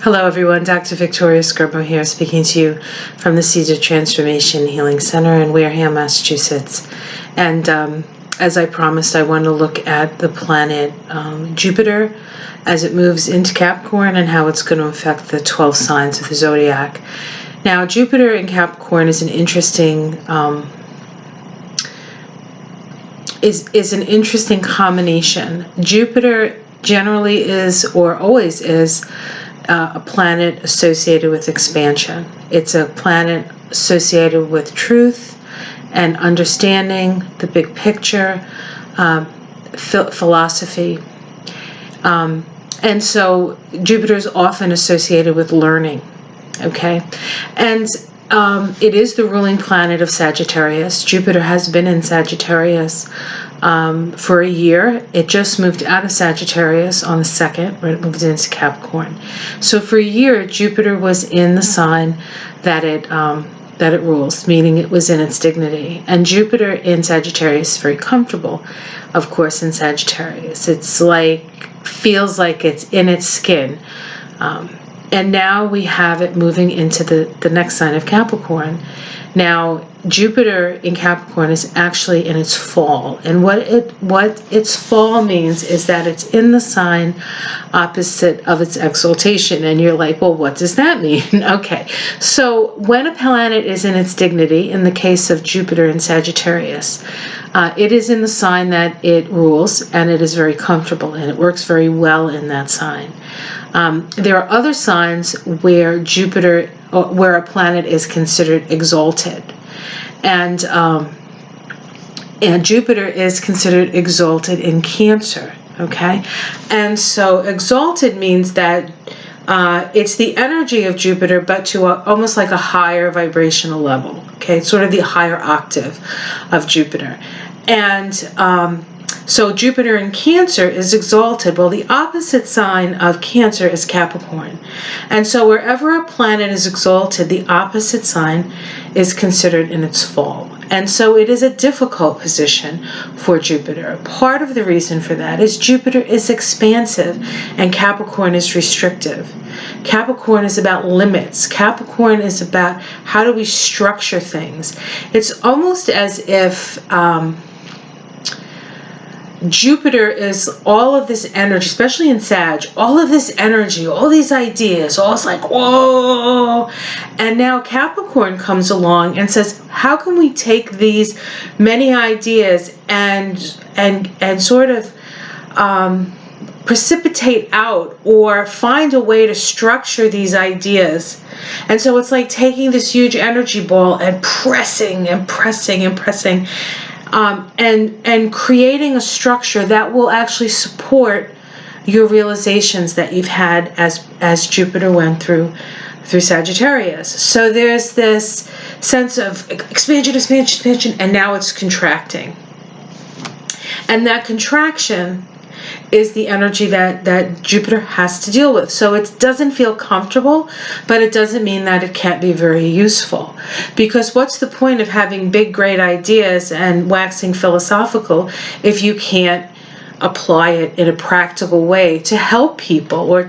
Hello everyone, Dr. Victoria Scorpio here, speaking to you from the Seeds of Transformation Healing Center in Wareham, Massachusetts. And as I promised, I want to look at the planet Jupiter as it moves into Capricorn and how it's going to affect the 12 signs of the zodiac. Now, Jupiter in Capricorn is an interesting is an interesting combination. Jupiter generally is, or always is, a planet associated with expansion. It's a planet associated with truth and understanding the big picture, philosophy. And so Jupiter is often associated with learning, okay? And it is the ruling planet of Sagittarius. Jupiter has been in Sagittarius for a year. It just moved out of Sagittarius on the 2nd, where it moved into Capricorn. So for a year, Jupiter was in the sign that it rules, meaning it was in its dignity. And Jupiter in Sagittarius is very comfortable, of course, in Sagittarius. It's feels like it's in its skin. And now we have it moving into the next sign of Capricorn. Now, Jupiter in Capricorn is actually in its fall. And what its fall means is that it's in the sign opposite of its exaltation. And you're like, well, what does that mean? Okay, so when a planet is in its dignity, in the case of Jupiter in Sagittarius, it is in the sign that it rules, and it is very comfortable, and it works very well in that sign. There are other signs where where a planet is considered exalted, and Jupiter is considered exalted in Cancer. Okay, and so exalted means that it's the energy of Jupiter, but to almost like a higher vibrational level. Okay, it's sort of the higher octave of Jupiter, and so Jupiter in Cancer is exalted. Well, the opposite sign of Cancer is Capricorn. And so wherever a planet is exalted, the opposite sign is considered in its fall. And so it is a difficult position for Jupiter. Part of the reason for that is Jupiter is expansive and Capricorn is restrictive. Capricorn is about limits. Capricorn is about how do we structure things. It's almost as if Jupiter is all of this energy, especially in Sag, all of this energy, all these ideas, all it's like, whoa. And now Capricorn comes along and says, how can we take these many ideas and sort of precipitate out or find a way to structure these ideas? And so it's like taking this huge energy ball and pressing and pressing and pressing. And creating a structure that will actually support your realizations that you've had as Jupiter went through Sagittarius. So there's this sense of expansion, and now it's contracting. And that contraction is the energy that Jupiter has to deal with. So it doesn't feel comfortable, but it doesn't mean that it can't be very useful. Because what's the point of having big, great ideas and waxing philosophical if you can't apply it in a practical way to help people, or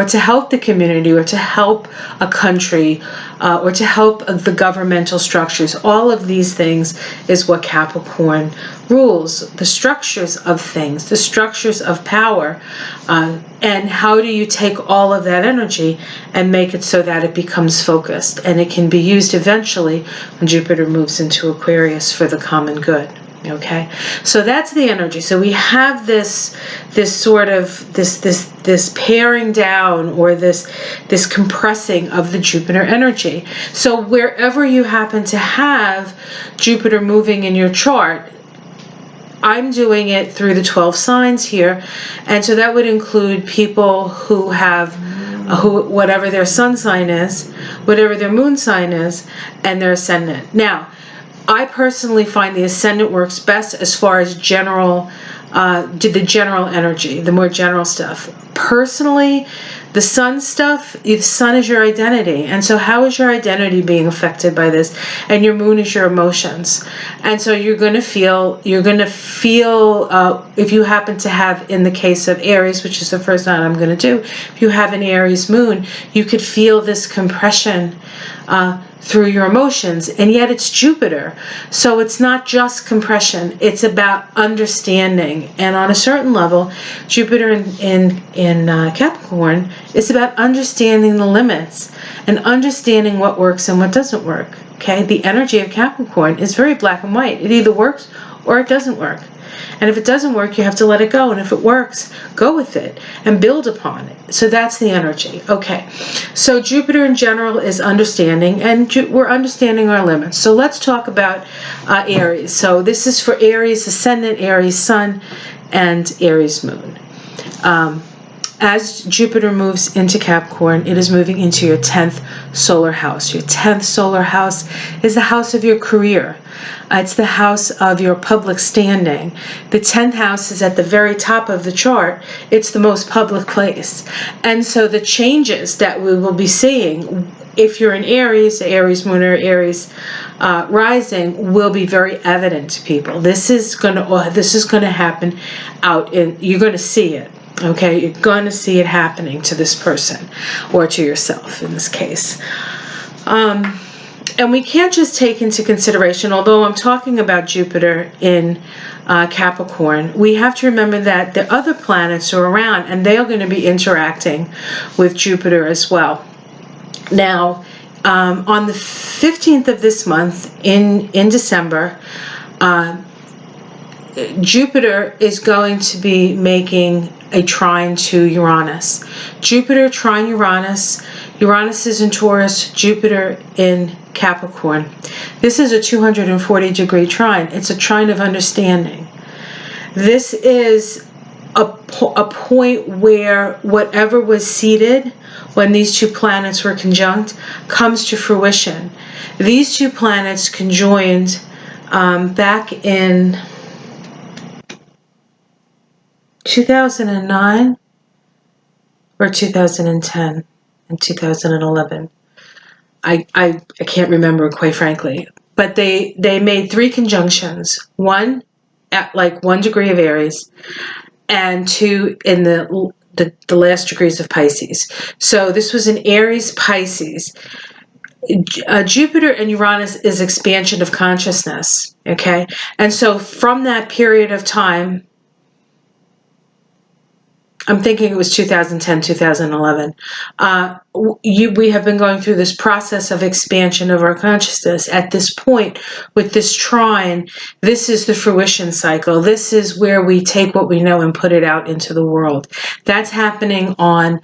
to help the community, or to help a country, or to help the governmental structures? All of these things is what Capricorn rules, the structures of things, the structures of power, and how do you take all of that energy and make it so that it becomes focused and it can be used eventually when Jupiter moves into Aquarius for the common good. Okay, so that's the energy. So we have this sort of this paring down, or this compressing of the Jupiter energy. So wherever you happen to have Jupiter moving in your chart, I'm doing it through the 12 signs here, and so that would include people who have whatever their sun sign is, whatever their moon sign is, and their ascendant. Now, I personally find the ascendant works best as far as the general energy, the more general stuff. Personally, The sun stuff, the sun is your identity. And so how is your identity being affected by this? And your moon is your emotions. And so you're going to feel, if you happen to have, in the case of Aries, which is the first one I'm going to do, if you have an Aries moon, you could feel this compression through your emotions, and yet it's Jupiter. So it's not just compression, it's about understanding. And on a certain level, Jupiter in Capricorn is about understanding the limits and understanding what works and what doesn't work. Okay, the energy of Capricorn is very black and white. It either works or it doesn't work. And if it doesn't work, you have to let it go. And if it works, go with it and build upon it. So that's the energy. Okay. So Jupiter in general is understanding, and we're understanding our limits. So let's talk about Aries. So this is for Aries Ascendant, Aries Sun, and Aries Moon. As Jupiter moves into Capricorn, it is moving into your 10th solar house. Your 10th solar house is the house of your career. It's the house of your public standing. The 10th house is at the very top of the chart. It's the most public place. And so the changes that we will be seeing, if you're in Aries, Aries Moon or Aries rising, will be very evident to people. This is going to happen out in, you're going to see it. Okay, you're going to see it happening to this person, or to yourself in this case. And we can't just take into consideration, although I'm talking about Jupiter in Capricorn, we have to remember that the other planets are around, and they are going to be interacting with Jupiter as well. Now, on the 15th of this month, in December, Jupiter is going to be making a trine to Uranus. Jupiter trine Uranus. Uranus is in Taurus, Jupiter in Capricorn. This is a 240-degree trine. It's a trine of understanding. This is a point where whatever was seeded when these two planets were conjunct comes to fruition. These two planets conjoined back in 2009 or 2010 and 2011. I can't remember, quite frankly. But they made 3 conjunctions. 1 at like 1 degree of Aries, and 2 in the last degrees of Pisces. So this was an Aries Pisces. Jupiter and Uranus is expansion of consciousness. Okay, and so from that period of time, I'm thinking it was 2010, 2011. We have been going through this process of expansion of our consciousness. At this point, with this trine, this is the fruition cycle. This is where we take what we know and put it out into the world. That's happening on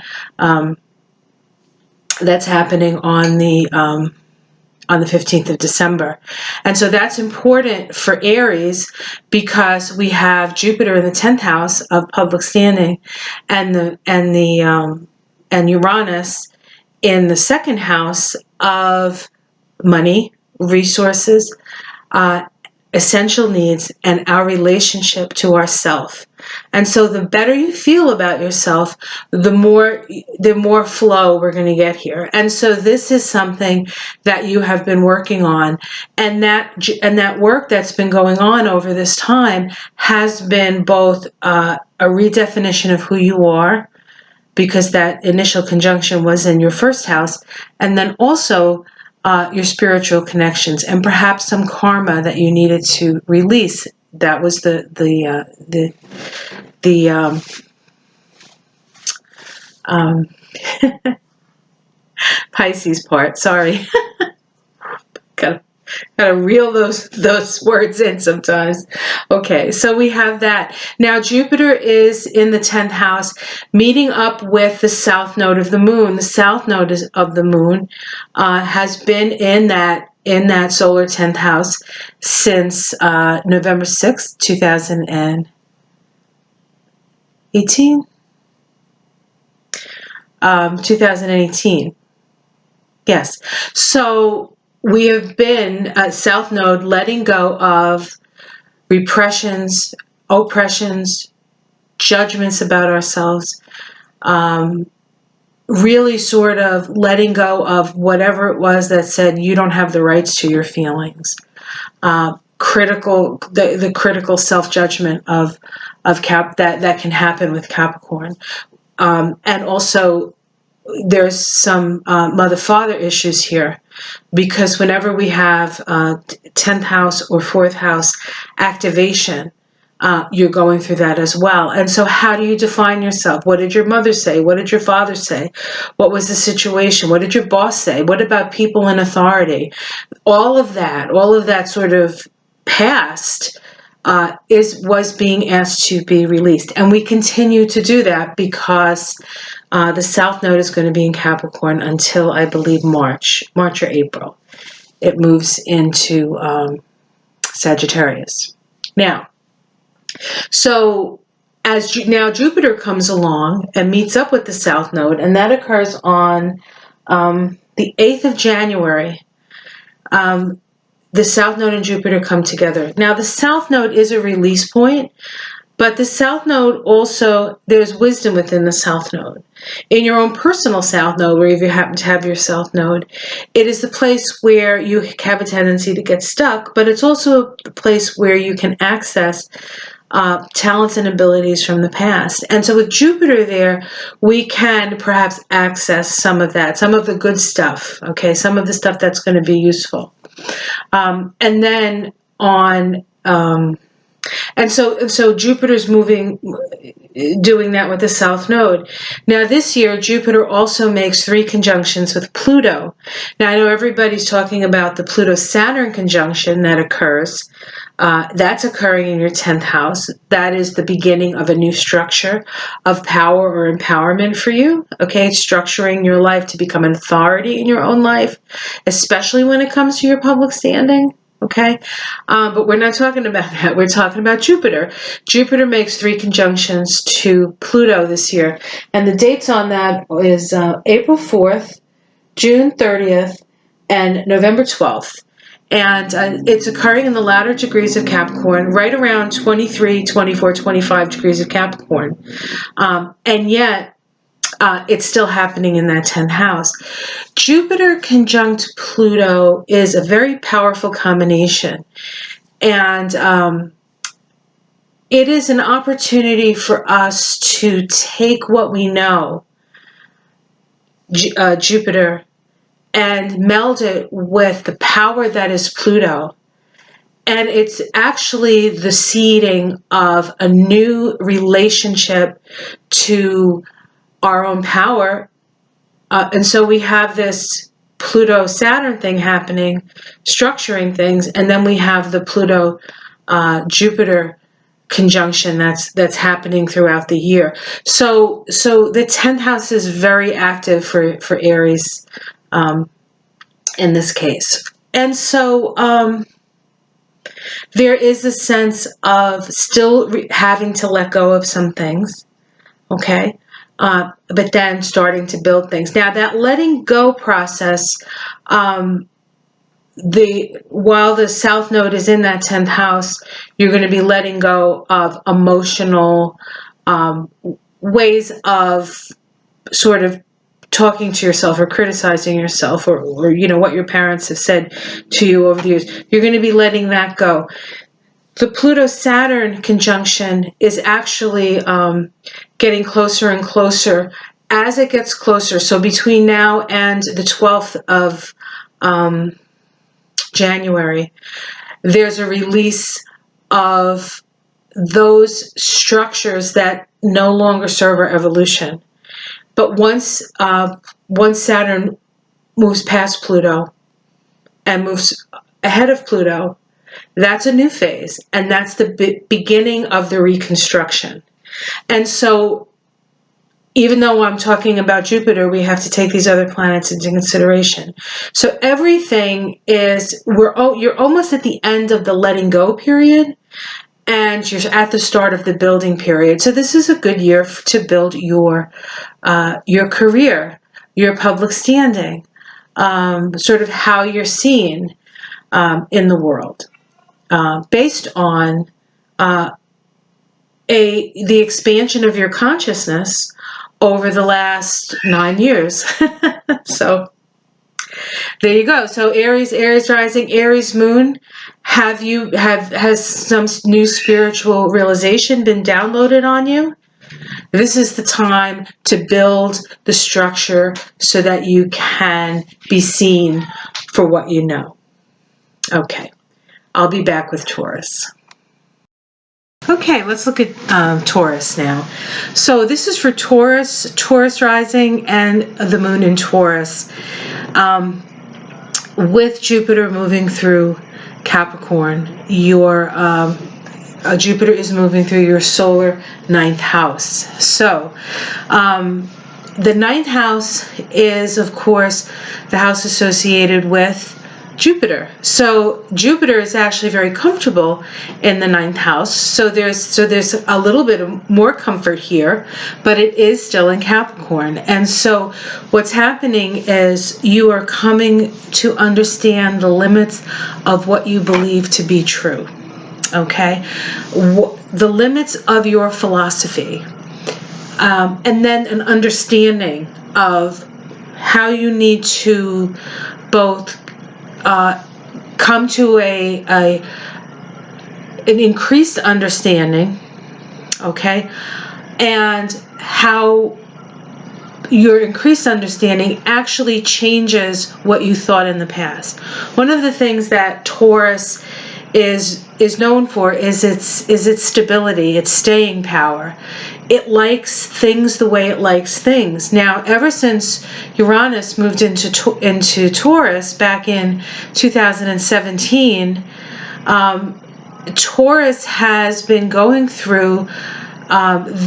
the 15th of December. And so that's important for Aries because we have Jupiter in the 10th house of public standing and Uranus in the 2nd house of money, resources, essential needs, and our relationship to ourself. And so the better you feel about yourself, the more flow we're going to get here. And so this is something that you have been working on, and that work that's been going on over this time has been both a redefinition of who you are, because that initial conjunction was in your 1st house, and then also your spiritual connections and perhaps some karma that you needed to release. That was the Pisces part. Sorry, gotta reel those words in sometimes. Okay, so we have that. Now Jupiter is in the 10th house, meeting up with the south node of the moon. The south node of the moon has been in that solar 10th house since November 6th, 2018. 2018. Yes. So we have been at South Node letting go of repressions, oppressions, judgments about ourselves, really sort of letting go of whatever it was that said you don't have the rights to your feelings. The critical self-judgment of that can happen with Capricorn. And also there's some mother-father issues here, because whenever we have 10th house or 4th house activation, you're going through that as well. And so how do you define yourself? What did your mother say? What did your father say? What was the situation? What did your boss say? What about people in authority? All of that sort of past was being asked to be released. And we continue to do that because the South Node is going to be in Capricorn until, I believe, March or April. It moves into Sagittarius. Now, so now Jupiter comes along and meets up with the South Node, and that occurs on the 8th of January. The South Node and Jupiter come together. Now, the South Node is a release point, but the South Node also, there's wisdom within the South Node. In your own personal South Node, where if you happen to have your South Node, it is the place where you have a tendency to get stuck, but it's also the place where you can access talents and abilities from the past. And so with Jupiter there, we can perhaps access some of that, some of the good stuff, okay, some of the stuff that's going to be useful. And then on... And so Jupiter's doing that with the South Node. Now this year, Jupiter also makes 3 conjunctions with Pluto. Now I know everybody's talking about the Pluto-Saturn conjunction that occurs. That's occurring in your 10th house. That is the beginning of a new structure of power or empowerment for you. Okay, structuring your life to become an authority in your own life, especially when it comes to your public standing. Okay, but we're not talking about that. We're talking about Jupiter. Jupiter makes 3 conjunctions to Pluto this year, and the dates on that is April 4th, June 30th, and November 12th. And it's occurring in the latter degrees of Capricorn, right around 23, 24, 25 degrees of Capricorn. And yet, it's still happening in that 10th house. Jupiter conjunct Pluto is a very powerful combination. And it is an opportunity for us to take what we know, Jupiter, and meld it with the power that is Pluto. And it's actually the seeding of a new relationship to our own power. And so we have this Pluto-Saturn thing happening, structuring things, and then we have the Pluto-Jupiter conjunction that's happening throughout the year. So the 10th house is very active for Aries in this case. And so there is a sense of still having to let go of some things, okay? But then starting to build things. Now that letting go process, while the South Node is in that 10th house, you're going to be letting go of emotional ways of sort of talking to yourself or criticizing yourself, or you know, what your parents have said to you over the years. You're going to be letting that go. The Pluto-Saturn conjunction is actually getting closer and closer as it gets closer. So between now and the 12th of January, there's a release of those structures that no longer serve our evolution. But once Saturn moves past Pluto and moves ahead of Pluto, that's a new phase, and that's the beginning of the reconstruction. And so even though I'm talking about Jupiter, we have to take these other planets into consideration. So everything is, you're almost at the end of the letting go period, and you're at the start of the building period. So this is a good year to build your career, your public standing, sort of how you're seen in the world, based on the expansion of your consciousness over the last 9 years. So there you go. So Aries rising, Aries moon. Has some new spiritual realization been downloaded on you? This is the time to build the structure so that you can be seen for what you know. Okay, I'll be back with Taurus. Okay, let's look at Taurus now. So this is for Taurus rising, and the moon in Taurus. With Jupiter moving through Capricorn, your Jupiter is moving through your solar 9th house. So the 9th house is, of course, the house associated with Jupiter. So Jupiter is actually very comfortable in the 9th house. So there's a little bit of more comfort here, but it is still in Capricorn. And so what's happening is you are coming to understand the limits of what you believe to be true. Okay? The limits of your philosophy. And then an understanding of how you need to both come to an increased understanding, okay, and how your increased understanding actually changes what you thought in the past. One of the things that Taurus is known for is its stability, its staying power. It likes things the way it likes things. Now, ever since Uranus moved into Taurus back in 2017, Taurus has been going through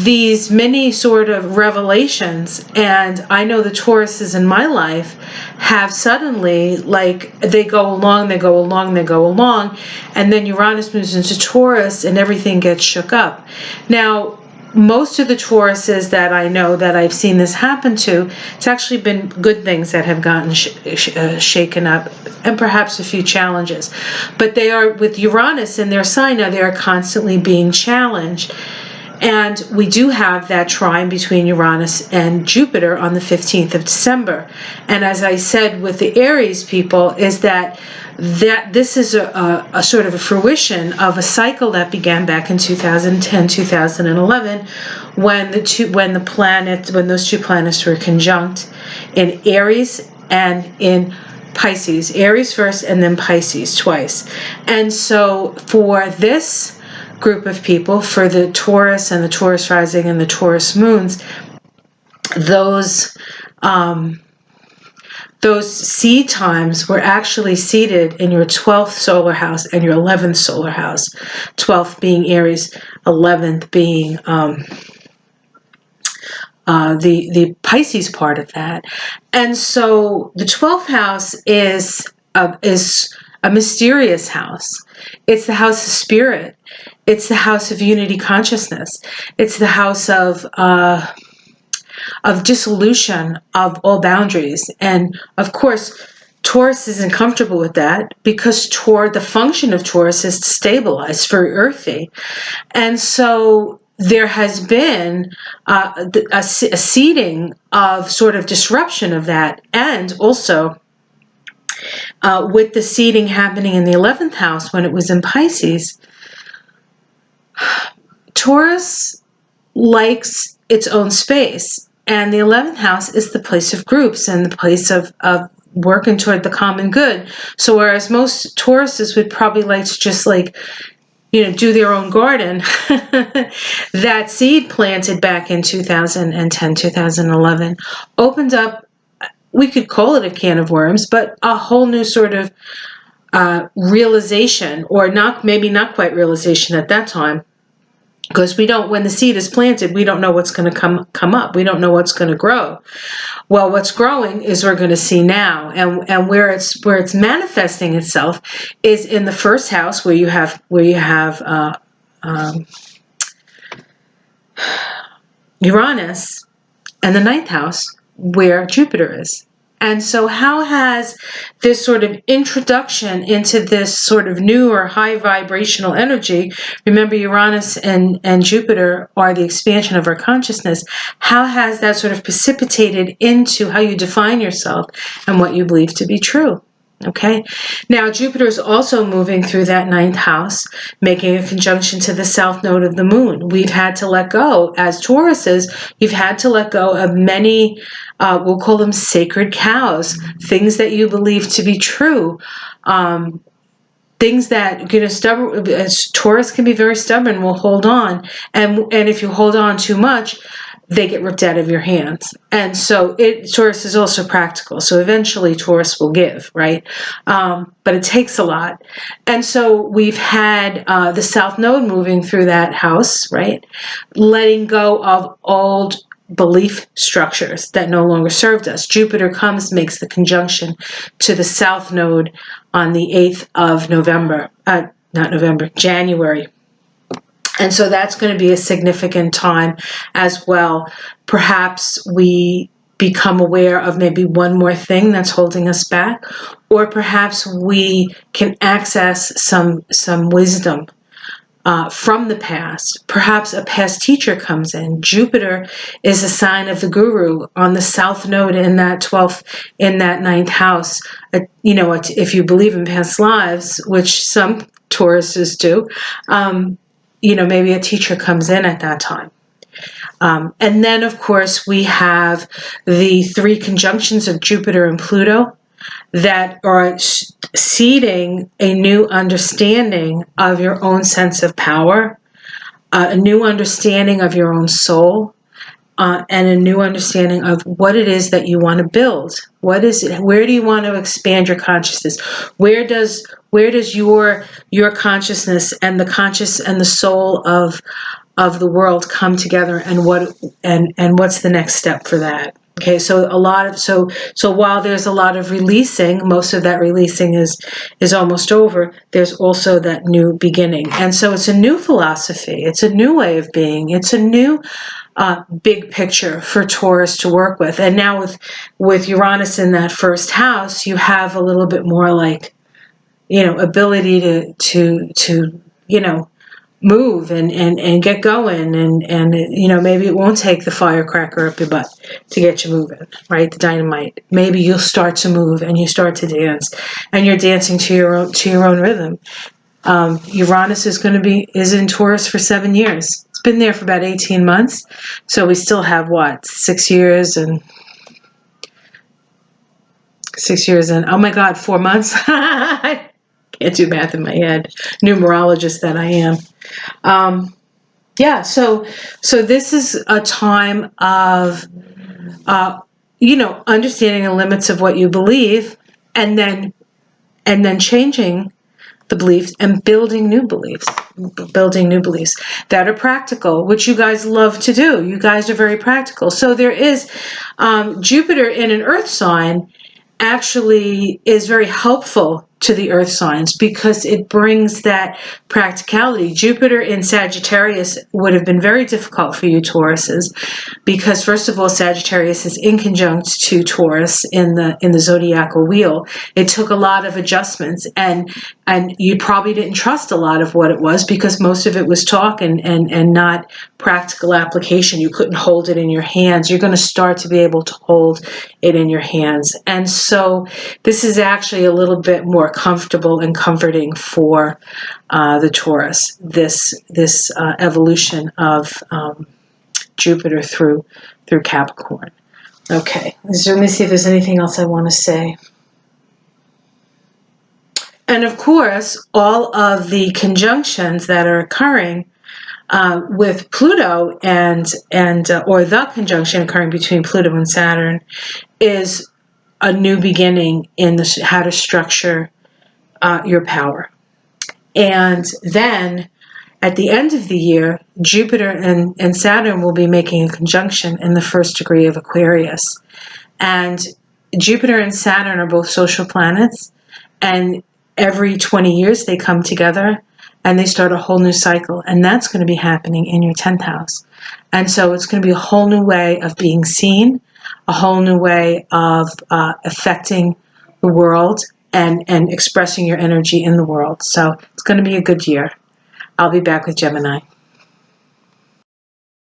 these many sort of revelations, and I know the Tauruses in my life have suddenly, like, they go along, and then Uranus moves into Taurus and everything gets shook up. Now, most of the Tauruses that I know that I've seen this happen to, it's actually been good things that have gotten shaken up, and perhaps a few challenges. But they are, with Uranus in their sign now, they are constantly being challenged. And we do have that trine between Uranus and Jupiter on the 15th of December. And as I said with the Aries people, is that this is a sort of a fruition of a cycle that began back in 2010, 2011, when those two planets were conjunct in Aries and in Pisces. Aries first and then Pisces twice. And so for this group of people, for the Taurus and the Taurus rising and the Taurus moons, those seed times were actually seated in your 12th solar house and your 11th solar house, 12th being Aries, 11th being the Pisces part of that. And so the 12th house is a mysterious house. It's the house of spirit. It's the house of unity consciousness. It's the house of dissolution of all boundaries. And of course, Taurus isn't comfortable with that, because the function of Taurus is to stabilize, very earthy. And so there has been a seeding of sort of disruption of that. And also with the seeding happening in the 11th house when it was in Pisces, Taurus likes its own space, and the 11th house is the place of groups and the place of working toward the common good. So whereas most Tauruses would probably like to just do their own garden, that seed planted back in 2010, 2011 opened up, we could call it a can of worms, but a whole new sort of realization, or maybe not quite realization at that time. Because when the seed is planted, we don't know what's going to come up. We don't know what's going to grow. Well, what's growing is we're going to see now, and where it's manifesting itself is in the first house where you have Uranus, and the 9th house where Jupiter is. And so how has this sort of introduction into this sort of new or high vibrational energy, remember Uranus and Jupiter are the expansion of our consciousness, how has that sort of precipitated into how you define yourself and what you believe to be true? Okay. Now, Jupiter is also moving through that ninth house, making a conjunction to the south node of the moon. We've had to let go, as Tauruses, you've had to let go of many, we'll call them sacred cows, things that you believe to be true. Things that, stubborn, as Taurus can be very stubborn, will hold on. And if you hold on too much, they get ripped out of your hands. And so Taurus is also practical. So eventually Taurus will give, right? But it takes a lot. And so we've had the South Node moving through that house, right? Letting go of old belief structures that no longer served us. Jupiter comes, makes the conjunction to the South Node on the 8th of November, January. And so that's going to be a significant time as well. Perhaps we become aware of maybe one more thing that's holding us back, or perhaps we can access some wisdom from the past. Perhaps a past teacher comes in. Jupiter is a sign of the guru on the South Node in that 12th, in that ninth house. If you believe in past lives, which some Tauruses do, maybe a teacher comes in at that time. And then, of course, we have the 3 conjunctions of Jupiter and Pluto that are seeding a new understanding of your own sense of power, a new understanding of your own soul, and a new understanding of what it is that you want to build. What is it? Where do you want to expand your consciousness? Where does your consciousness and the soul of the world come together, and what's the next step for that? Okay, so while there's a lot of releasing, most of that releasing is almost over, there's also that new beginning. And so it's a new philosophy, it's a new way of being, it's a new big picture for Taurus to work with. And now with Uranus in that first house, you have a little bit more ability to move and get going, and maybe it won't take the firecracker up your butt to get you moving, right? The dynamite. Maybe you'll start to move and you start to dance, and you're dancing to your own rhythm. Uranus is in Taurus for 7 years. It's been there for about 18 months, so we still have 6 years and oh my God, 4 months. Can't do math in my head. Numerologist that I am. So this is a time of, understanding the limits of what you believe, and then changing the beliefs and building new beliefs that are practical, which you guys love to do. You guys are very practical. So there is Jupiter in an earth sign actually is very helpful to the earth signs because it brings that practicality. Jupiter in Sagittarius would have been very difficult for you Tauruses because, first of all, Sagittarius is inconjunct to Taurus in the zodiacal wheel. It took a lot of adjustments, and you probably didn't trust a lot of what it was because most of it was talk and not practical application. You couldn't hold it in your hands. You're going to start to be able to hold it in your hands. And so this is actually a little bit more comfortable and comforting for the Taurus, this evolution of Jupiter through Capricorn. Okay, so let me see if there's anything else I want to say. And of course, all of the conjunctions that are occurring with Pluto or the conjunction occurring between Pluto and Saturn is a new beginning in how to structure your power. And then at the end of the year, Jupiter and Saturn will be making a conjunction in the first degree of Aquarius. And Jupiter and Saturn are both social planets, and every 20 years they come together and they start a whole new cycle, and that's going to be happening in your 10th house. And so it's going to be a whole new way of being seen, a whole new way of affecting the world and expressing your energy in the world. So it's going to be a good year. I'll be back with Gemini.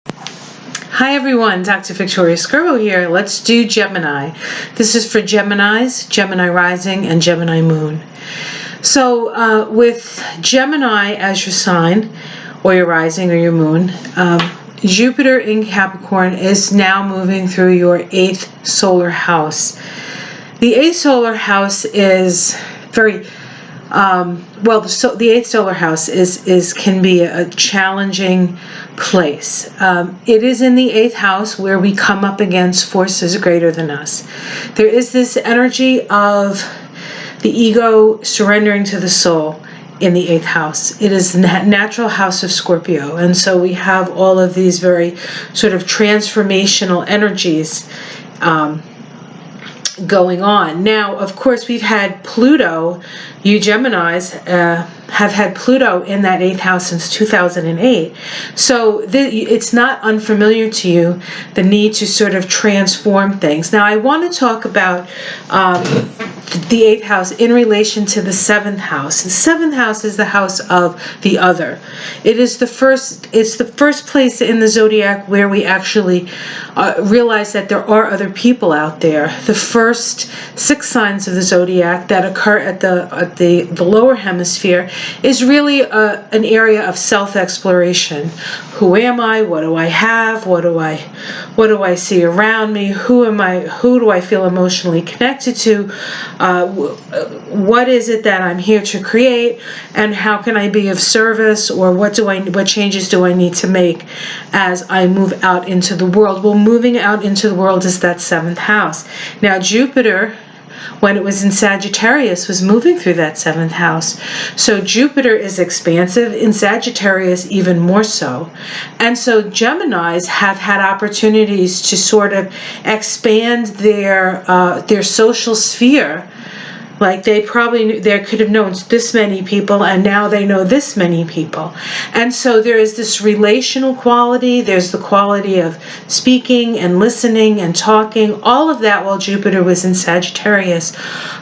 Hi everyone, Dr. Victoria Skirbo here. Let's do Gemini. This is for Geminis, Gemini rising, and Gemini moon. So with Gemini as your sign, or your rising or your moon, Jupiter in Capricorn is now moving through your 8th solar house. The 8th solar house is very the 8th solar house can be a challenging place. It is in the 8th house where we come up against forces greater than us. There is this energy of the ego surrendering to the soul in the 8th house. It is the natural house of Scorpio, and so we have all of these very sort of transformational energies going on. Now, of course, we've had Pluto. You Geminis have had Pluto in that 8th house since 2008. So it's not unfamiliar to you, the need to sort of transform things. Now, I want to talk about the 8th house in relation to the 7th house. The 7th house is the house of the other. It's the first place in the zodiac where we actually realize that there are other people out there. The first 6 signs of the zodiac that occur at the lower hemisphere is really an area of self-exploration. Who am I? What do I have? What do I see around me? Who am I? Who do I feel emotionally connected to? What is it that I'm here to create, and how can I be of service, or what changes do I need to make as I move out into the world? Well, moving out into the world is that 7th house. Now, Jupiter, when it was in Sagittarius, was moving through that 7th house. So Jupiter is expansive, in Sagittarius even more so. And so Geminis have had opportunities to sort of expand their social sphere. Like they could have known this many people, and now they know this many people. And so there is this relational quality. There's the quality of speaking and listening and talking. All of that, while Jupiter was in Sagittarius,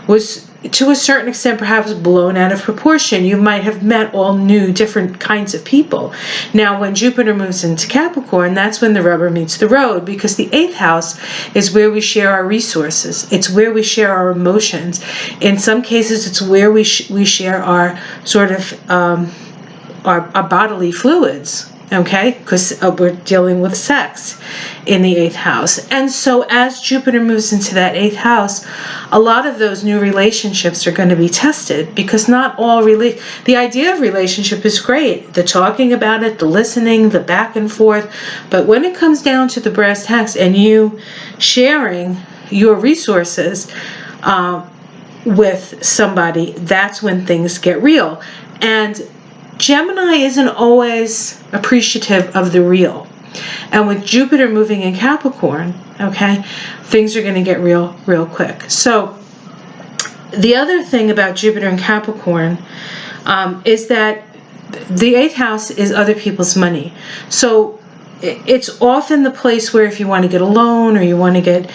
was to a certain extent perhaps blown out of proportion. You might have met all new different kinds of people. Now when Jupiter moves into Capricorn, that's when the rubber meets the road, because the 8th house is where we share our resources. It's where we share our emotions. In some cases, it's where we share our sort of our bodily fluids. Okay, because we're dealing with sex in the 8th house. And so as Jupiter moves into that 8th house, a lot of those new relationships are going to be tested, because not all the idea of relationship is great. The talking about it, the listening, the back and forth. But when it comes down to the brass tacks and you sharing your resources with somebody, that's when things get real. And Gemini isn't always appreciative of the real. And with Jupiter moving in Capricorn, okay, things are going to get real quick. So the other thing about Jupiter in Capricorn is that the 8th house is other people's money. So it's often the place where if you want to get a loan, or you want to get,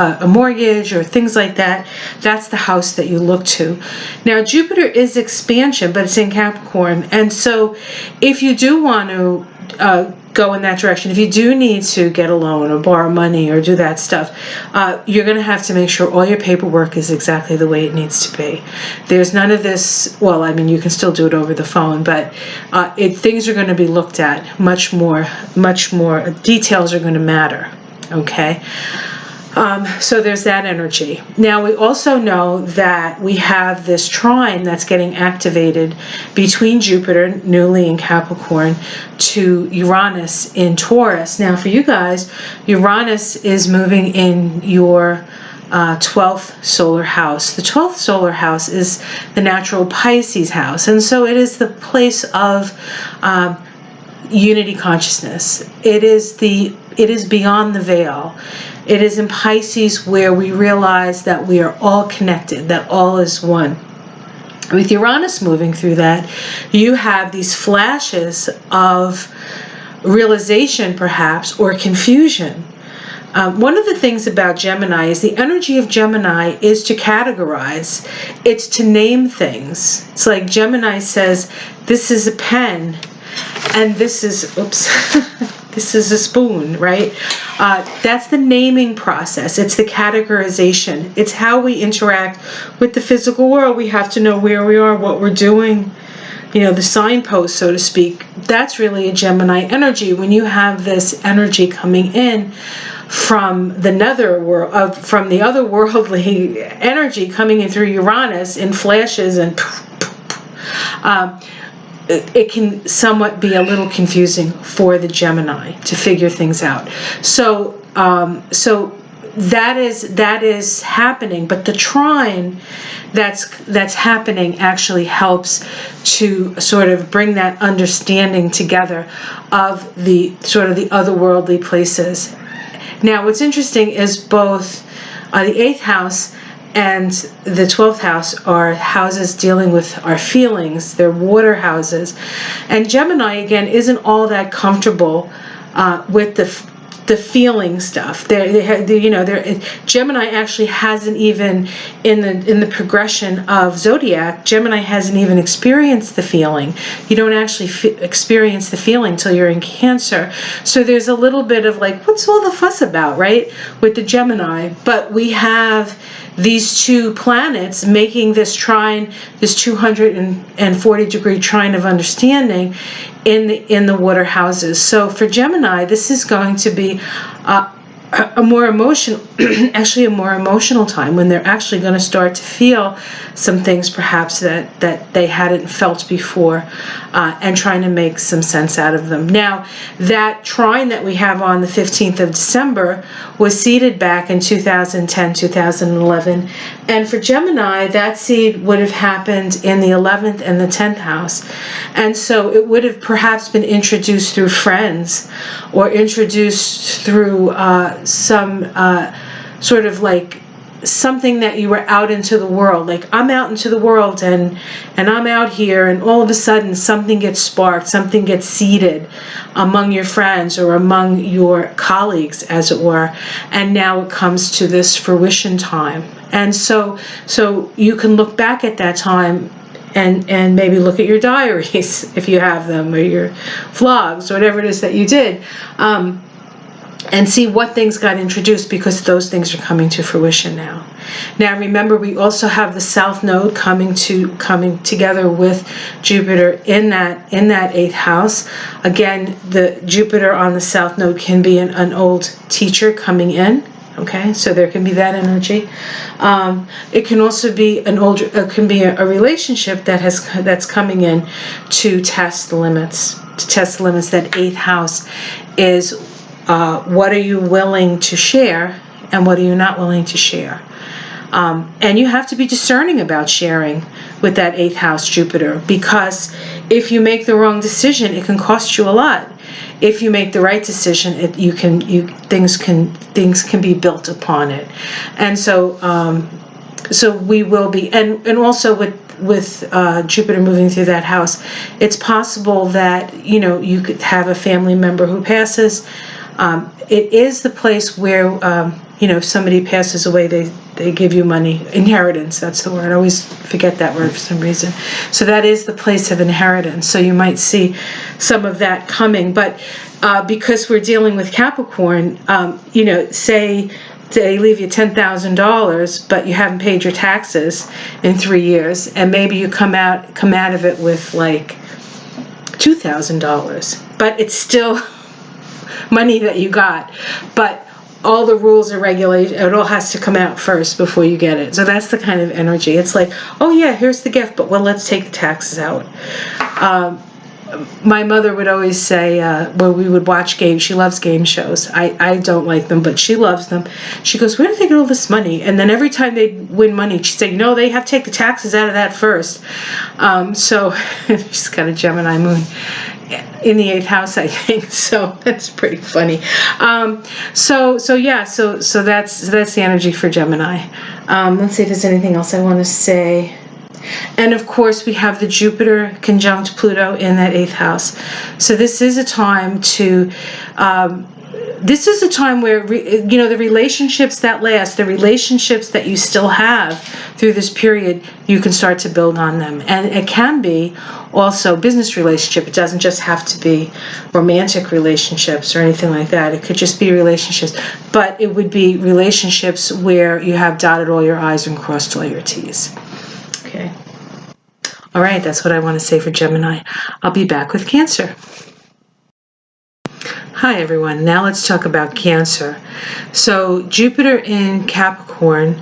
a mortgage or things like that, that's the house that you look to. Now, Jupiter is expansion, but it's in Capricorn. And so if you do want to go in that direction, if you do need to get a loan or borrow money or do that stuff, you're going to have to make sure all your paperwork is exactly the way it needs to be. There's none of this, well, I mean, you can still do it over the phone, but things are going to be looked at much more. Details are going to matter, okay? So there's that energy. Now we also know that we have this trine that's getting activated between Jupiter, newly in Capricorn, to Uranus in Taurus. Now for you guys, Uranus is moving in your 12th solar house. The 12th solar house is the natural Pisces house, and so it is the place of unity consciousness. It is beyond the veil. It is in Pisces where we realize that we are all connected, that all is one. With Uranus moving through that, you have these flashes of realization, perhaps, or confusion, One of the things about Gemini is the energy of Gemini is to categorize. It's to name things. It's like Gemini says, this is a pen, and this is, oops, this is a spoon, right? That's the naming process. It's the categorization. It's how we interact with the physical world. We have to know where we are, what we're doing, you know, the signpost, so to speak. That's really a Gemini energy. When you have this energy coming in from the nether world, from the otherworldly energy coming in through Uranus in flashes, and it can somewhat be a little confusing for the Gemini to figure things out. So that is happening, but the trine that's happening actually helps to sort of bring that understanding together of the sort of the otherworldly places. Now, what's interesting is both the 8th house and the 12th house are houses dealing with our feelings. They're water houses. And Gemini, again, isn't all that comfortable with the feeling stuff. Gemini actually hasn't even, in the progression of zodiac, Gemini hasn't even experienced the feeling. You don't actually experience the feeling till you're in Cancer. So there's a little bit of like, what's all the fuss about, right, with the Gemini? But we have these two planets making this trine, this 240-degree trine of understanding in the water houses. So for Gemini, this is going to be a more emotional, actually a more emotional time, when they're actually going to start to feel some things perhaps that they hadn't felt before, and trying to make some sense out of them. Now, that trine that we have on the 15th of December was seeded back in 2010, 2011, and for Gemini, that seed would have happened in the 11th and the 10th house, and so it would have perhaps been introduced through friends, or introduced through some sort of like something that you were out into the world. Like, I'm out into the world, and I'm out here, and all of a sudden something gets sparked, something gets seeded among your friends or among your colleagues, as it were, and now it comes to this fruition time. And so you can look back at that time and maybe look at your diaries if you have them, or your vlogs, or whatever it is that you did, and see what things got introduced, because those things are coming to fruition now. Now, remember, we also have the South Node coming together with Jupiter in that 8th house. Again, the Jupiter on the South Node can be an old teacher coming in. Okay, so there can be that energy. It can also be a relationship that's coming in to test the limits. That 8th house is what are you willing to share, and what are you not willing to share. And you have to be discerning about sharing with that 8th house Jupiter, because if you make the wrong decision, it can cost you a lot. If you make the right decision, things can be built upon it. And so we will be, and also with Jupiter moving through that house, it's possible that you could have a family member who passes. It is the place where if somebody passes away, they give you money. Inheritance, that's the word. I always forget that word for some reason. So that is the place of inheritance. So you might see some of that coming. But because we're dealing with Capricorn, say they leave you $10,000, but you haven't paid your taxes in 3 years, and maybe you come out of it with like $2,000, but it's still money that you got. But all the rules and regulations, it all has to come out first before you get it. So that's the kind of energy. It's like, oh yeah, here's the gift, but let's take the taxes out. My mother would always say, when we would watch games, she loves game shows. I don't like them, but she loves them. She goes, where do they get all this money? And then every time they win money, she'd say, they have to take the taxes out of that first. So she's got a Gemini moon in the 8th house, I think. So that's pretty funny. So that's the energy for Gemini. Let's see if there's anything else I want to say. And of course, we have the Jupiter conjunct Pluto in that 8th house. So this is a time to this is a time where, the relationships that last, the relationships that you still have through this period, you can start to build on them. And it can be also business relationship. It doesn't just have to be romantic relationships or anything like that. It could just be relationships. But it would be relationships where you have dotted all your I's and crossed all your T's. Okay. All right, that's what I want to say for Gemini. I'll be back with Cancer. Hi everyone, now let's talk about Cancer. So Jupiter in Capricorn,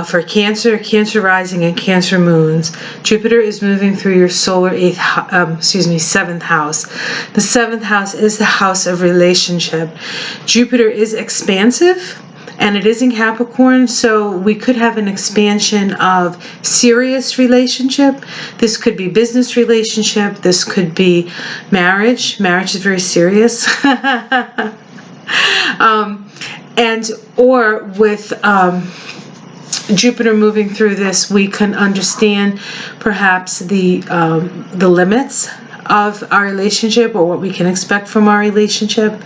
for Cancer, Cancer rising and Cancer moons, Jupiter is moving through your solar 7th house. The 7th house is the house of relationship. Jupiter is expansive, and it is in Capricorn, so we could have an expansion of serious relationship. This could be business relationship. This could be marriage. Marriage is very serious. Or with Jupiter moving through this, we can understand perhaps the limits of our relationship, or what we can expect from our relationship.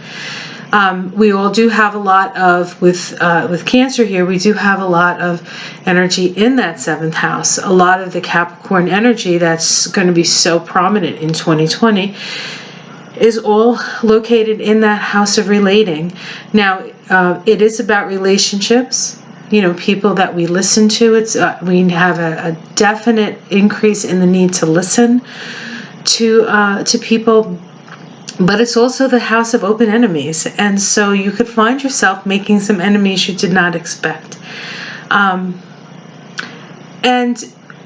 We all do have a lot of, with Cancer here, we do have a lot of energy in that 7th house. A lot of the Capricorn energy that's going to be so prominent in 2020 is all located in that house of relating. Now, it is about relationships, people that we listen to. We have a definite increase in the need to listen to people. But it's also the house of open enemies, and so you could find yourself making some enemies you did not expect. And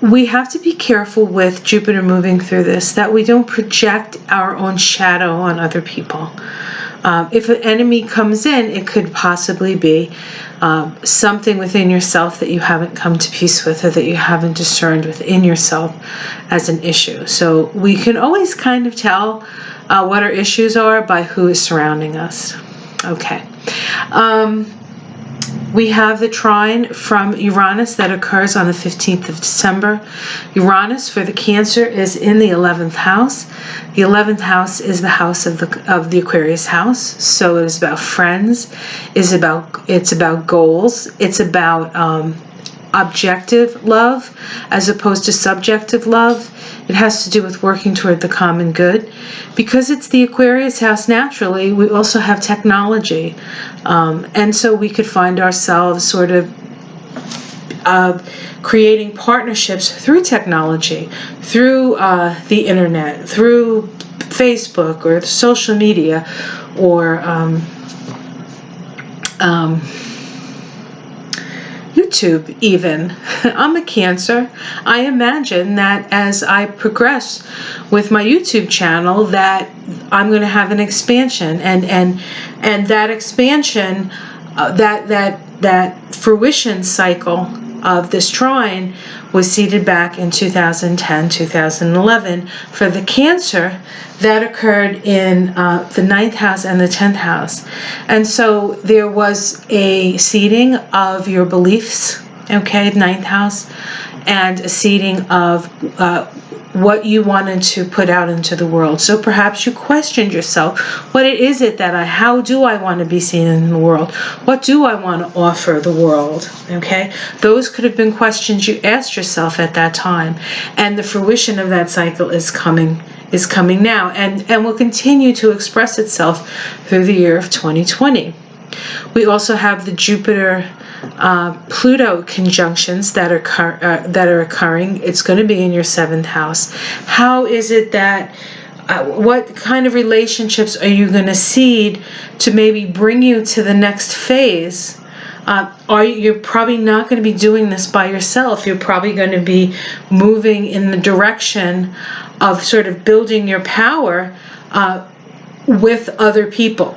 we have to be careful with Jupiter moving through this, that we don't project our own shadow on other people. If an enemy comes in, it could possibly be something within yourself that you haven't come to peace with, or that you haven't discerned within yourself as an issue. So we can always kind of tell what our issues are by who is surrounding us. Okay. We have the trine from Uranus that occurs on the 15th of December. Uranus for the Cancer is in the 11th house. The 11th house is the house of the Aquarius house. So it is about friends. It's about goals. It's about objective love as opposed to subjective love. It has to do with working toward the common good. Because it's the Aquarius house, naturally, we also have technology. And so we could find ourselves sort of creating partnerships through technology, through the internet, through Facebook or social media, or YouTube even. I'm a Cancer. I imagine that as I progress with my YouTube channel, that I'm going to have an expansion, and that expansion, that fruition cycle of this trine was seeded back in 2010, 2011 for the Cancer that occurred in the 9th house and the 10th house. And so there was a seeding of your beliefs, okay, 9th house, and a seeding of what you wanted to put out into the world. So perhaps you questioned yourself, how do I want to be seen in the world? What do I want to offer the world? Okay, those could have been questions you asked yourself at that time, and the fruition of that cycle is coming now, and will continue to express itself through the year of 2020. We also have the Jupiter Pluto conjunctions that are occurring. It's going to be in your 7th house. How is it that what kind of relationships are you going to seed to maybe bring you to the next phase? You're probably not going to be doing this by yourself. You're probably going to be moving in the direction of sort of building your power with other people.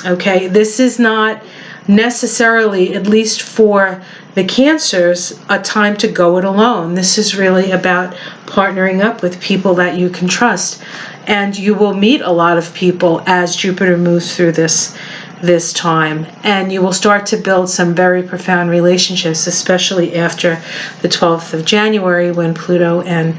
Okay, this is not necessarily, at least for the Cancers, a time to go it alone. This is really about partnering up with people that you can trust, and you will meet a lot of people as Jupiter moves through this time, and you will start to build some very profound relationships, especially after the 12th of January when Pluto and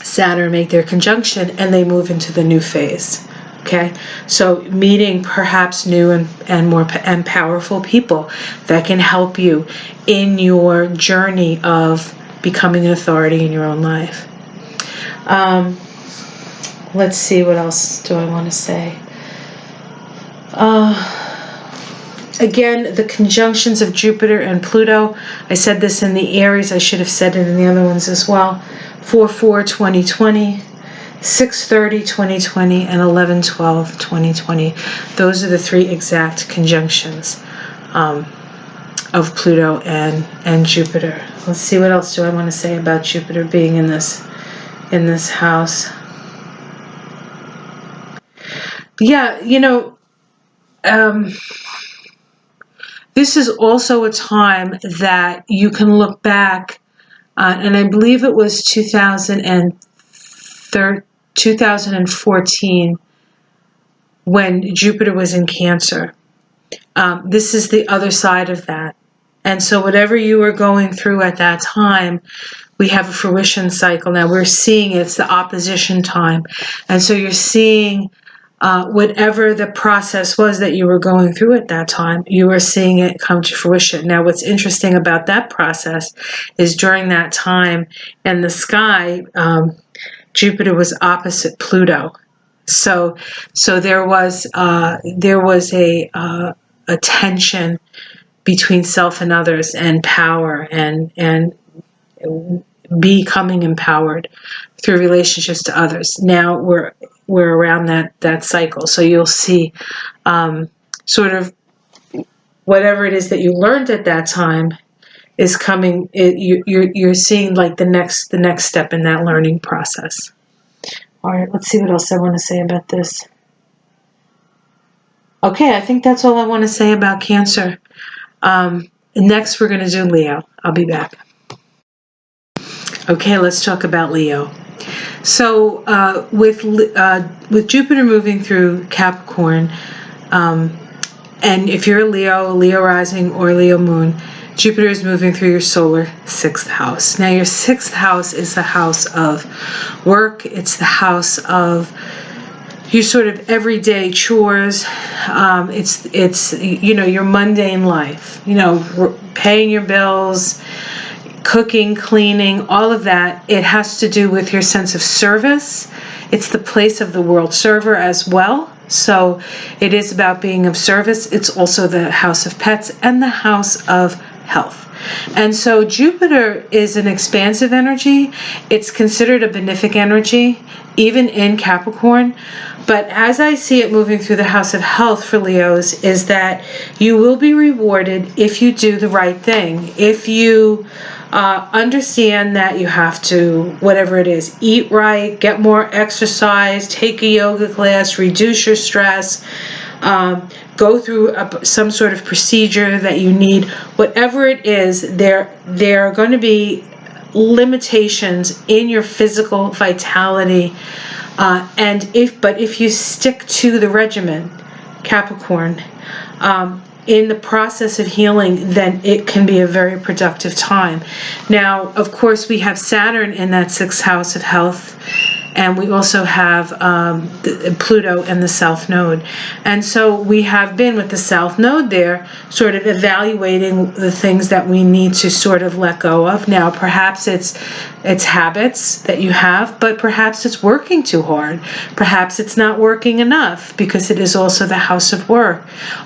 Saturn make their conjunction and they move into the new phase. Okay, so meeting perhaps new and more and powerful people that can help you in your journey of becoming an authority in your own life. Let's see, what else do I want to say? Again, the conjunctions of Jupiter and Pluto. I said this in the Aries. I should have said it in the other ones as well. 4/4/2020. 6/30/2020 and 11/12/2020. Those are the three exact conjunctions of Pluto and Jupiter. Let's see, what else do I want to say about Jupiter being in this house. Yeah, this is also a time that you can look back, and I believe it was 2014 when Jupiter was in Cancer. This is the other side of that. And so whatever you were going through at that time, we have a fruition cycle now. We're seeing it's the opposition time. And so you're seeing whatever the process was that you were going through at that time, you are seeing it come to fruition. Now, what's interesting about that process is during that time in the sky, Jupiter was opposite Pluto. So there was a tension between self and others, and power, and becoming empowered through relationships to others. Now we're around that cycle, so you'll see sort of whatever it is that you learned at that time is coming. You're seeing like the next step in that learning process. All right, let's see what else I want to say about this. Okay, I think that's all I want to say about Cancer. Next, we're going to do Leo. I'll be back. Okay, let's talk about Leo. So with Jupiter moving through Capricorn, and if you're a Leo rising or Leo moon, Jupiter is moving through your solar 6th house. Now, your 6th house is the house of work. It's the house of your sort of everyday chores. It's your mundane life. Paying your bills, cooking, cleaning, all of that. It has to do with your sense of service. It's the place of the world server as well. So it is about being of service. It's also the house of pets and the house of health. And so Jupiter is an expansive energy. It's considered a benefic energy, even in Capricorn. But as I see it moving through the house of health for Leos, is that you will be rewarded if you do the right thing. If you understand that you have to, whatever it is, eat right, get more exercise, take a yoga class, reduce your stress, go through some sort of procedure that you need. Whatever it is, there are going to be limitations in your physical vitality. But if you stick to the regimen, Capricorn, in the process of healing, then it can be a very productive time. Now, of course, we have Saturn in that 6th house of health, and we also have Pluto and the South Node. And so we have been with the South Node there, sort of evaluating the things that we need to sort of let go of. Now, perhaps it's habits that you have, but perhaps it's working too hard. Perhaps it's not working enough, because it is also the house of work.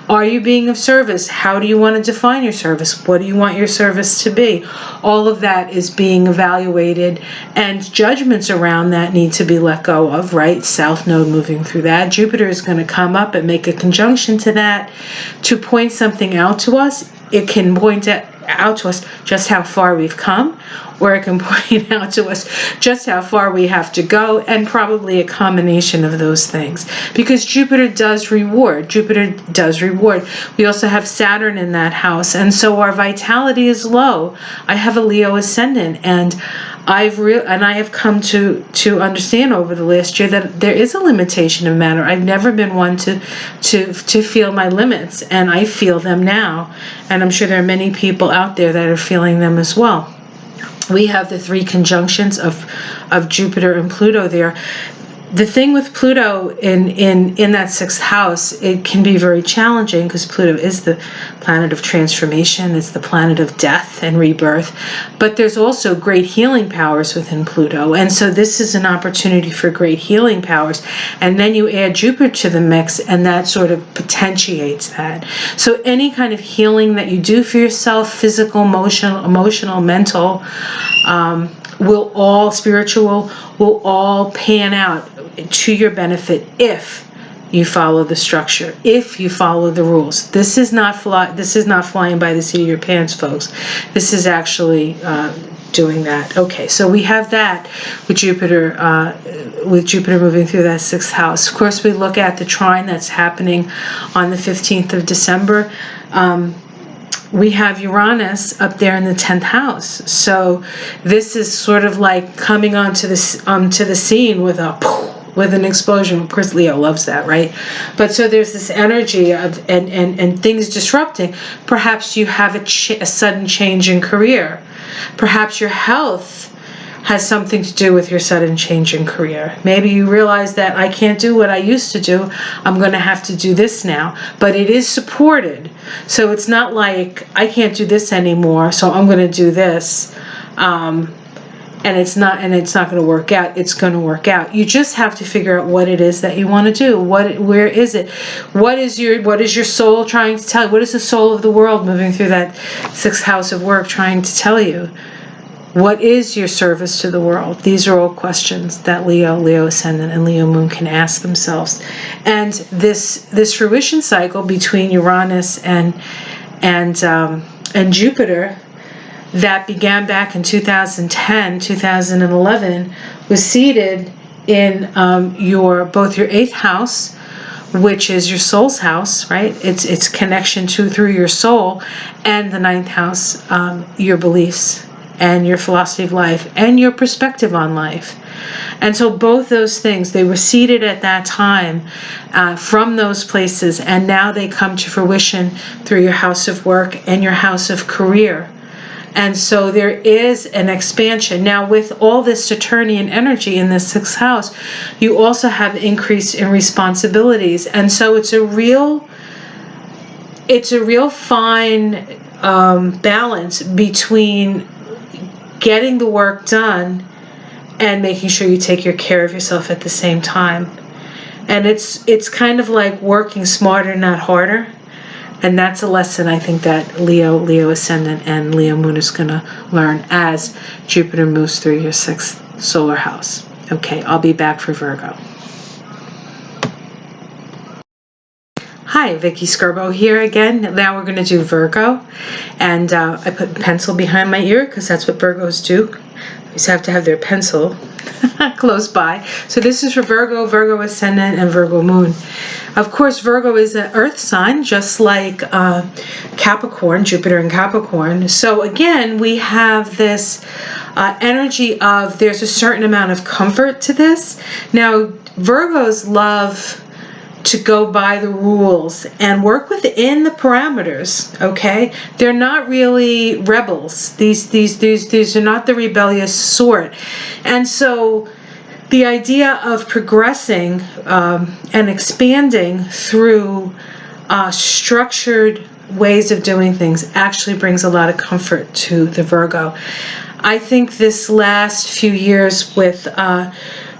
Are you being of service? How do you want to define your service? What do you want your service to be? All of that is being evaluated, and judgments around that need to be let go of, right? South Node moving through that. Jupiter is going to come up and make a conjunction to that to point something out to us. It can point out to us just how far we've come, or it can point out to us just how far we have to go, and probably a combination of those things. Because Jupiter does reward. We also have Saturn in that house, and so our vitality is low. I have a Leo ascendant, and I have come to understand over the last year that there is a limitation of matter. I've never been one to feel my limits, and I feel them now. And I'm sure there are many people out there that are feeling them as well. We have the 3 conjunctions of Jupiter and Pluto there. the thing with Pluto in that sixth house, it can be very challenging because Pluto is the planet of transformation. It's the planet of death and rebirth. But there's also great healing powers within Pluto. And so this is an opportunity for great healing powers. And then you add Jupiter to the mix, and that sort of potentiates that. So any kind of healing that you do for yourself, physical, emotional, mental, will all spiritual, will all pan out to your benefit if you follow the structure, if you follow the rules. This is not flying by the seat of your pants, folks. This is actually doing that. Okay, so we have that with Jupiter moving through that sixth house. Of course, we look at the trine that's happening on the 15th of December. We have Uranus up there in the 10th house. So this is sort of like coming onto the scene with an explosion. Of course, Leo loves that, right? But so there's this energy of and things disrupting. Perhaps you have a sudden change in career. Perhaps your health has something to do with your sudden change in career. Maybe you realize that I can't do what I used to do. I'm going to have to do this now. But it is supported. So it's not like I can't do this anymore, so I'm going to do this. And it's not going to work out. It's going to work out. You just have to figure out what it is that you want to do. Where is it? What is your soul trying to tell you? What is the soul of the world moving through that sixth house of work trying to tell you? What is your service to the world? These are all questions that Leo Ascendant, and Leo Moon can ask themselves. And this fruition cycle between Uranus and Jupiter that began back in 2010, 2011, was seated in both your 8th house, which is your soul's house, right? It's connection through your soul, and the 9th house, your beliefs and your philosophy of life and your perspective on life. And so both those things, they were seated at that time from those places, and now they come to fruition through your house of work and your house of career. And so there is an expansion. Now, with all this Saturnian energy in the 6th house, you also have increase in responsibilities. And so it's a real fine balance between getting the work done and making sure you take care of yourself at the same time. And it's kind of like working smarter, not harder. And that's a lesson I think that Leo Ascendant and Leo Moon is going to learn as Jupiter moves through your 6th solar house. Okay, I'll be back for Virgo. Hi, Vicky Scorpio here again. Now we're going to do Virgo. And I put a pencil behind my ear because that's what Virgos do. They just have to have their pencil close by. So this is for Virgo Ascendant, and Virgo Moon. Of course, Virgo is an earth sign, just like Capricorn, Jupiter in Capricorn. So again, we have this energy of there's a certain amount of comfort to this. Now, Virgos love to go by the rules and work within the parameters, okay? They're not really rebels. These are not the rebellious sort. And so the idea of progressing and expanding through structured ways of doing things actually brings a lot of comfort to the Virgo. I think this last few years with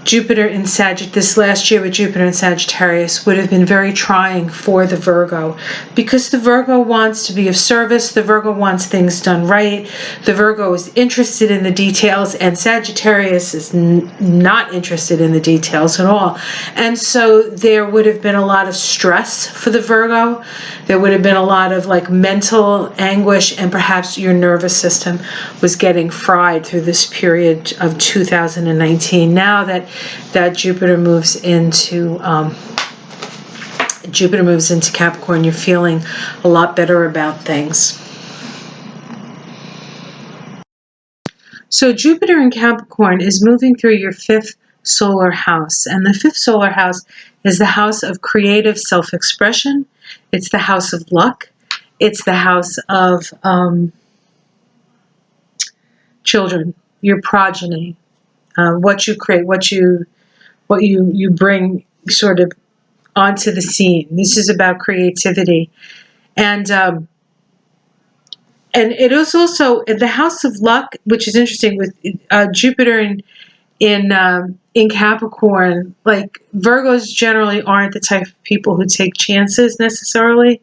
Jupiter in this last year with Jupiter in Sagittarius would have been very trying for the Virgo, because the Virgo wants to be of service, the Virgo wants things done right, the Virgo is interested in the details, and Sagittarius is not interested in the details at all. And so there would have been a lot of stress for the Virgo. There would have been a lot of like mental anguish, and perhaps your nervous system was getting fried through this period of 2019. Now that Jupiter moves into Capricorn, you're feeling a lot better about things. So Jupiter in Capricorn is moving through your 5th solar house, and the 5th solar house is the house of creative self-expression. It's the house of luck. It's the house of children, your progeny. What you create, what what you bring sort of onto the scene. This is about creativity. And it is also the house of luck, which is interesting with Jupiter in Capricorn. Like Virgos generally aren't the type of people who take chances necessarily.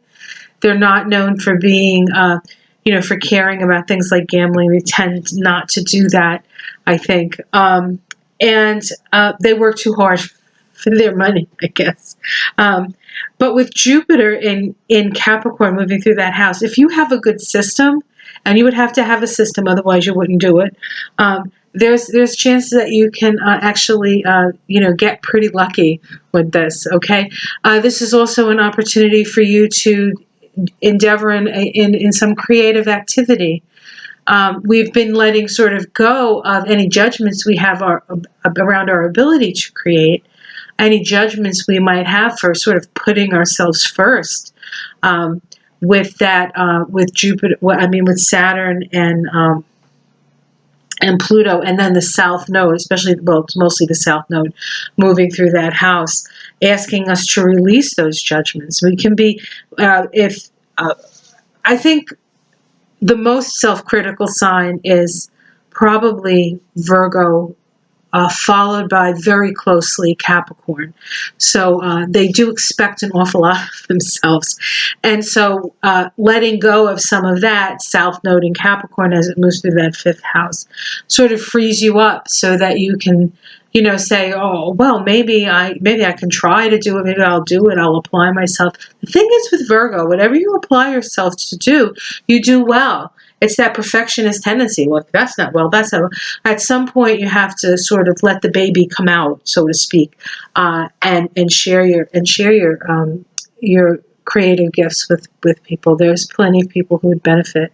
They're not known for being, for caring about things like gambling. They tend not to do that, I think. And they work too hard for their money, I guess. But with Jupiter in Capricorn moving through that house, if you have a good system, and you would have to have a system, otherwise you wouldn't do it, there's chances that you can actually, get pretty lucky with this, okay? This is also an opportunity for you to endeavor in some creative activity. We've been letting sort of go of any judgments we have around our ability to create, any judgments we might have for sort of putting ourselves first, with that, with Jupiter, with Saturn and Pluto, and then the South Node, especially, well, it's mostly the South Node, moving through that house, asking us to release those judgments. We can be, I think the most self-critical sign is probably Virgo, followed by very closely Capricorn. So they do expect an awful lot of themselves. And so letting go of some of that South Node in Capricorn as it moves through that fifth house sort of frees you up so that you can, say, oh, well, maybe I can try to do it. Maybe I'll do it. I'll apply myself. The thing is with Virgo, whatever you apply yourself to do, you do well. It's that perfectionist tendency. Well, that's not well. That's not well. At some point, you have to sort of let the baby come out, so to speak, and share your creative gifts with people. There's plenty of people who would benefit.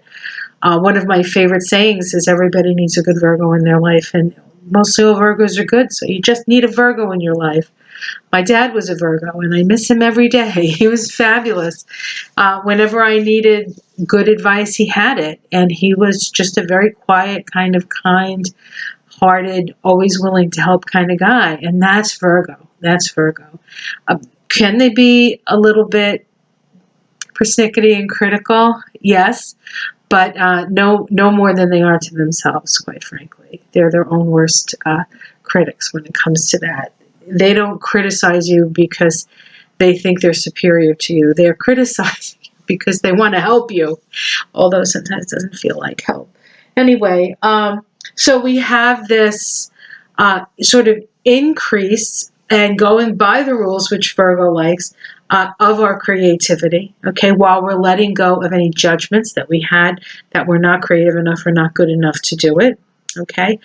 One of my favorite sayings is everybody needs a good Virgo in their life, and mostly all Virgos are good. So you just need a Virgo in your life. My dad was a Virgo, and I miss him every day. He was fabulous. Whenever I needed good advice, he had it. And he was just a very quiet, kind of kind-hearted, always willing to help kind of guy. And that's Virgo. That's Virgo. Can they be a little bit persnickety and critical? Yes. But no more than they are to themselves, quite frankly. They're their own worst critics when it comes to that. They don't criticize you because they think they're superior to you. They're criticizing you because they want to help you, although sometimes it doesn't feel like help. Anyway, so we have this sort of increase and going by the rules, which Virgo likes, of our creativity, okay, while we're letting go of any judgments that we had that we're not creative enough or not good enough to do it, okay?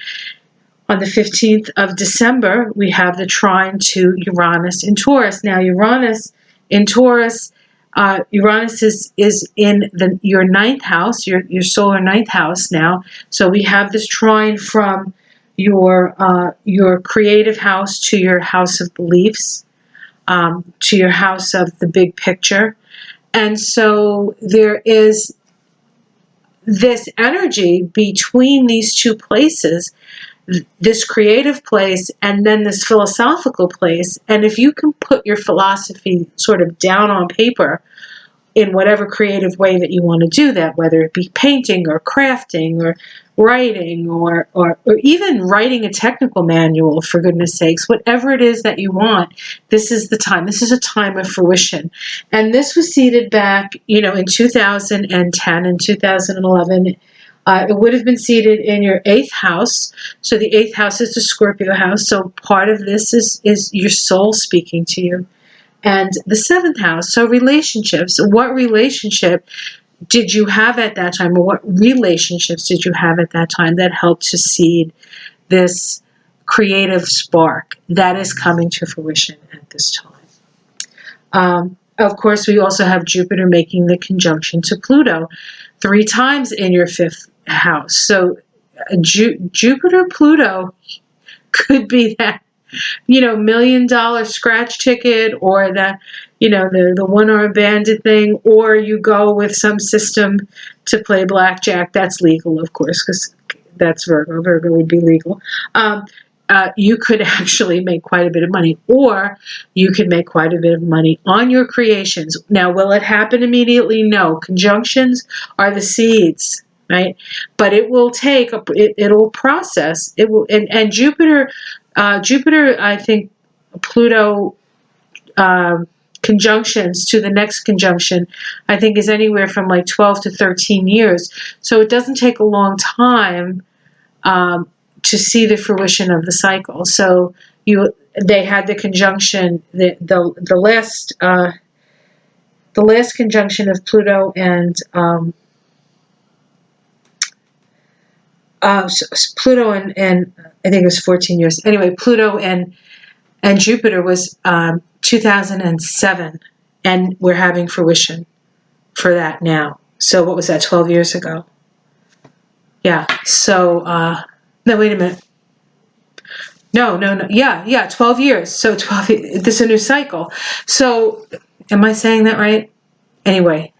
On the 15th of December, we have the trine to Uranus in Taurus. Now, Uranus in Taurus, Uranus is in your ninth house, your solar ninth house now. So we have this trine from your creative house to your house of beliefs, to your house of the big picture. And so there is this energy between these two places, this creative place and then this philosophical place. And if you can put your philosophy sort of down on paper in whatever creative way that you want to do that, whether it be painting or crafting or writing or even writing a technical manual, for goodness sakes, whatever it is that you want, this is the time. This is a time of fruition. And this was seated back, in 2010 and 2011. It would have been seated in your 8th house. So the 8th house is the Scorpio house. So part of this is your soul speaking to you. And the 7th house, so relationships. What relationship did you have at that time, or what relationships did you have at that time that helped to seed this creative spark that is coming to fruition at this time? Of course, we also have Jupiter making the conjunction to Pluto 3 times in your 5th house. So Jupiter-Pluto could be that, $1 million scratch ticket, or the one-armed bandit thing, or you go with some system to play blackjack. That's legal, of course, because that's Virgo. Virgo would be legal. you could actually make quite a bit of money, or you could make quite a bit of money on your creations. Now, will it happen immediately? No. Conjunctions are the seeds, right? But it will take, it'll process, it will, and Jupiter, I think Pluto, conjunctions to the next conjunction, I think is anywhere from like 12 to 13 years. So it doesn't take a long time to see the fruition of the cycle. So they had the conjunction, the last conjunction of Pluto and Pluto and I think it was 14 years. Anyway, Pluto and Jupiter was 2007, and we're having fruition for that now. So what was that, 12 years ago? Yeah. So no, wait a minute. No. Yeah, 12 years. So 12, this is a new cycle. So am I saying that right? Anyway,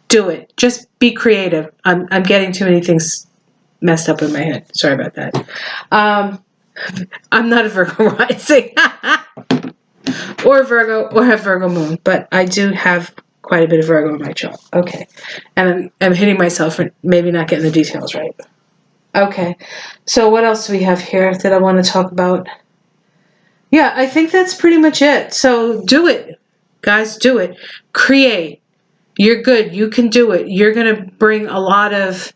do it. Just be creative. I'm getting too many things messed up in my head. Sorry about that. I'm not a Virgo rising or Virgo or have Virgo moon, but I do have quite a bit of Virgo in my chart. Okay. And I'm hitting myself for maybe not getting the details right. Okay. So what else do we have here that I want to talk about? Yeah, I think that's pretty much it. So do it. Guys, do it. Create. You're good. You can do it. You're going to bring a lot of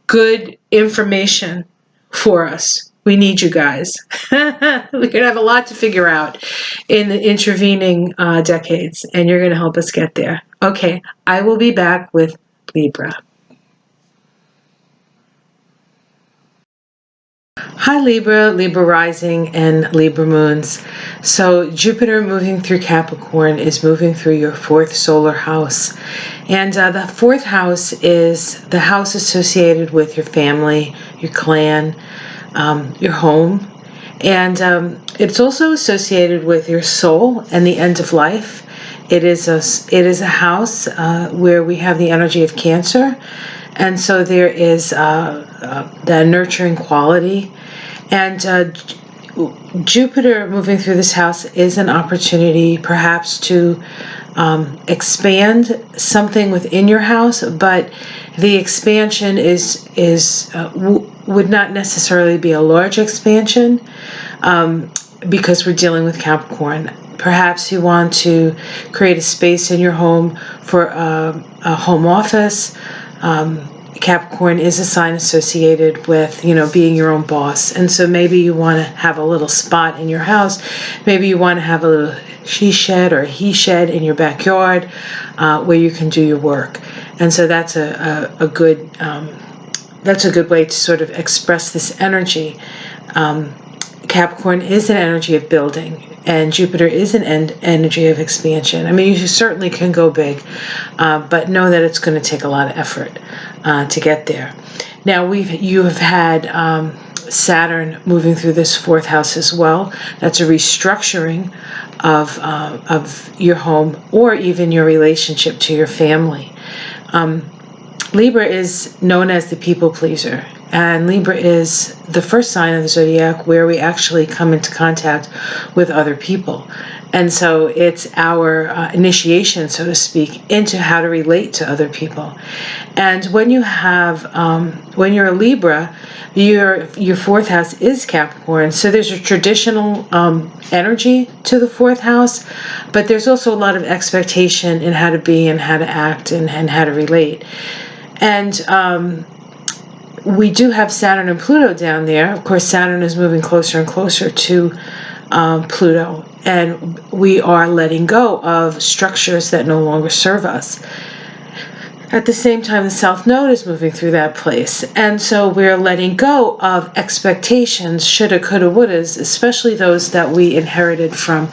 good information for us. We need you guys. We're going to have a lot to figure out in the intervening decades, and you're going to help us get there. Okay, I will be back with Libra. Hi Libra, Libra rising, and Libra moons. So Jupiter moving through Capricorn is moving through your fourth solar house. And the fourth house is the house associated with your family, your clan, your home. And it's also associated with your soul and the end of life. It is a house where we have the energy of Cancer. And so there is the nurturing quality. And Jupiter moving through this house is an opportunity perhaps to expand something within your house, but the expansion would not necessarily be a large expansion because we're dealing with Capricorn. Perhaps you want to create a space in your home for a home office. Capricorn is a sign associated with, being your own boss. And so maybe you want to have a little spot in your house. Maybe you want to have a little she shed or he shed in your backyard where you can do your work. And so that's a good way to sort of express this energy. Capricorn is an energy of building, and Jupiter is an energy of expansion. I mean, you certainly can go big, but know that it's going to take a lot of effort to get there. Now, you have had Saturn moving through this fourth house as well. That's a restructuring of your home or even your relationship to your family. Libra is known as the people pleaser. And Libra is the first sign of the zodiac where we actually come into contact with other people. And so it's our initiation, so to speak, into how to relate to other people. And when you have, when you're a Libra, your fourth house is Capricorn. So there's a traditional energy to the fourth house, but there's also a lot of expectation in how to be and how to act and how to relate. And we do have Saturn and Pluto down there. Of course, Saturn is moving closer and closer to Pluto, and we are letting go of structures that no longer serve us. At the same time, the South Node is moving through that place, and so we're letting go of expectations, shoulda, coulda, wouldas, especially those that we inherited from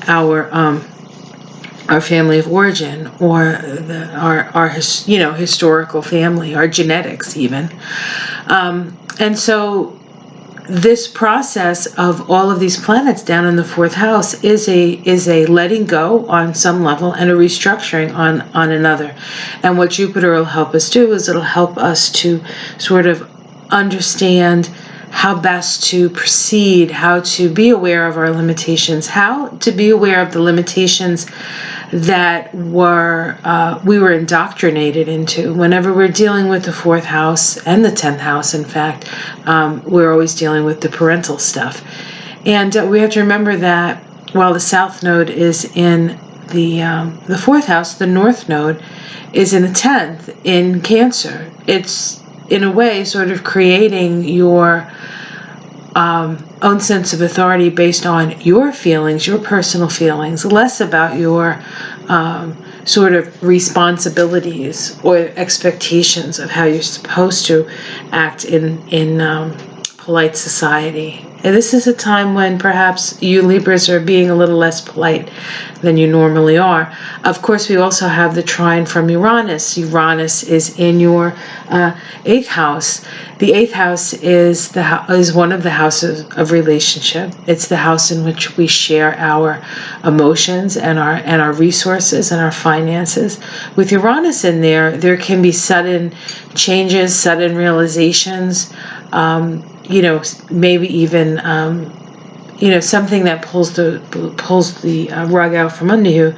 our family of origin, or our historical family, our genetics even. And so this process of all of these planets down in the fourth house is a letting go on some level and a restructuring on another. And what Jupiter will help us do is it'll help us to sort of understand how best to proceed, how to be aware of our limitations, how to be aware of the limitations that we were indoctrinated into. Whenever we're dealing with the 4th house and the 10th house, in fact, we're always dealing with the parental stuff. And we have to remember that while the South Node is in the 4th house, the North Node is in the 10th in Cancer. It's, in a way, sort of creating your own sense of authority based on your feelings, your personal feelings, less about your sort of responsibilities or expectations of how you're supposed to act in polite society. And this is a time when perhaps you Libras are being a little less polite than you normally are. Of course, we also have the trine from Uranus. Uranus is in your 8th house. The 8th house is one of the houses of relationship. It's the house in which we share our emotions and our resources and our finances. With Uranus in there can be sudden changes, sudden realizations. Maybe even something that pulls the rug out from under you,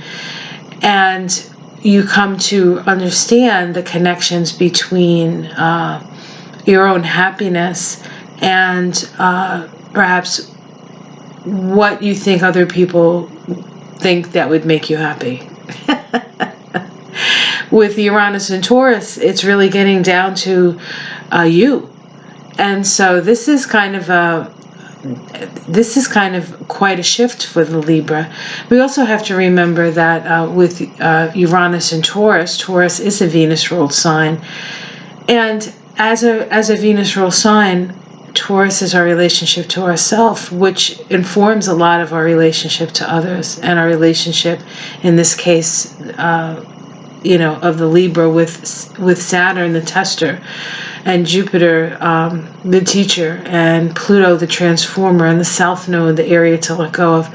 and you come to understand the connections between your own happiness and perhaps what you think other people think that would make you happy. With Uranus and Taurus, it's really getting down to you. And so this is kind of quite a shift for the Libra. We also have to remember that with Uranus and Taurus, Taurus is a Venus-ruled sign, and as a Venus-ruled sign, Taurus is our relationship to ourselves, which informs a lot of our relationship to others and our relationship, in this case, of the Libra with Saturn, the tester, and Jupiter, the teacher, and Pluto, the transformer, and the South Node, the area to let go of,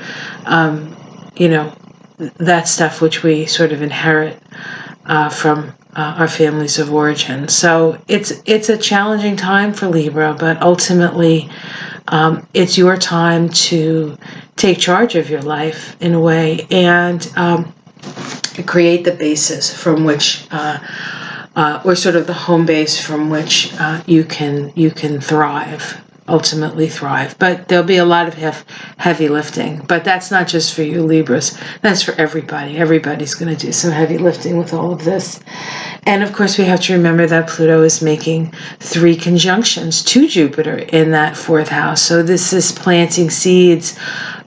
that stuff which we sort of inherit from our families of origin. So it's a challenging time for Libra, but ultimately it's your time to take charge of your life in a way, and create the basis from which or sort of the home base from which you can ultimately thrive. But there'll be a lot of heavy lifting. But that's not just for you Libras. That's for everybody. Everybody's going to do some heavy lifting with all of this. And of course, we have to remember that Pluto is making 3 conjunctions to Jupiter in that 4th house. So this is planting seeds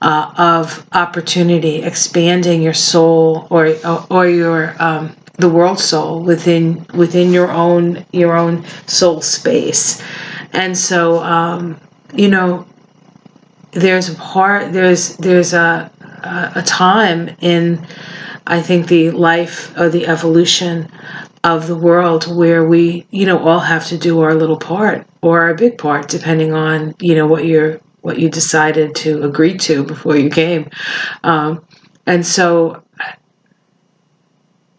of opportunity, expanding your soul or your the world soul within your own soul space. And so there's a time in, I think, the life or the evolution of the world where we all have to do our little part or our big part, depending on what you decided to agree to before you came. And so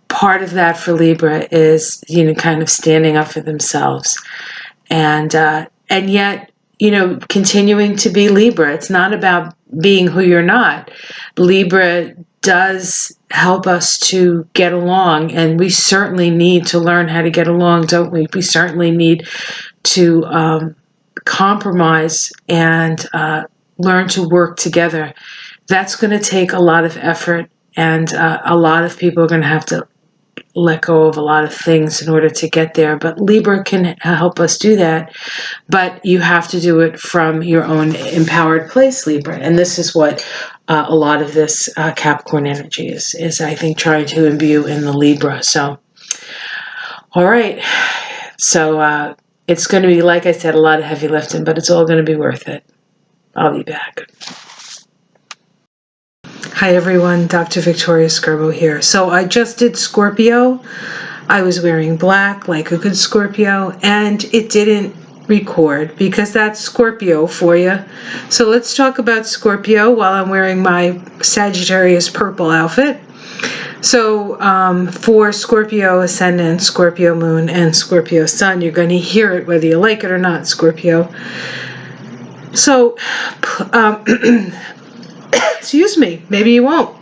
part of that for Libra is, kind of standing up for themselves, and yet, continuing to be Libra. It's not about being who you're not. Libra does help us to get along, and we certainly need to learn how to get along, don't we? We certainly need to compromise and learn to work together. That's going to take a lot of effort, and a lot of people are going to have to let go of a lot of things in order to get there. But Libra can help us do that. But you have to do it from your own empowered place, Libra. And this is what a lot of this Capricorn energy is, I think, trying to imbue in the Libra. So, all right. So it's going to be, like I said, a lot of heavy lifting, but it's all going to be worth it. I'll be back. Hi everyone, Dr. Victoria Scarbo here. So I just did Scorpio. I was wearing black like a good Scorpio, and it didn't record because that's Scorpio for you. So let's talk about Scorpio while I'm wearing my Sagittarius purple outfit. So for Scorpio Ascendant, Scorpio Moon, and Scorpio Sun, you're going to hear it whether you like it or not, Scorpio. So, excuse me, maybe you won't.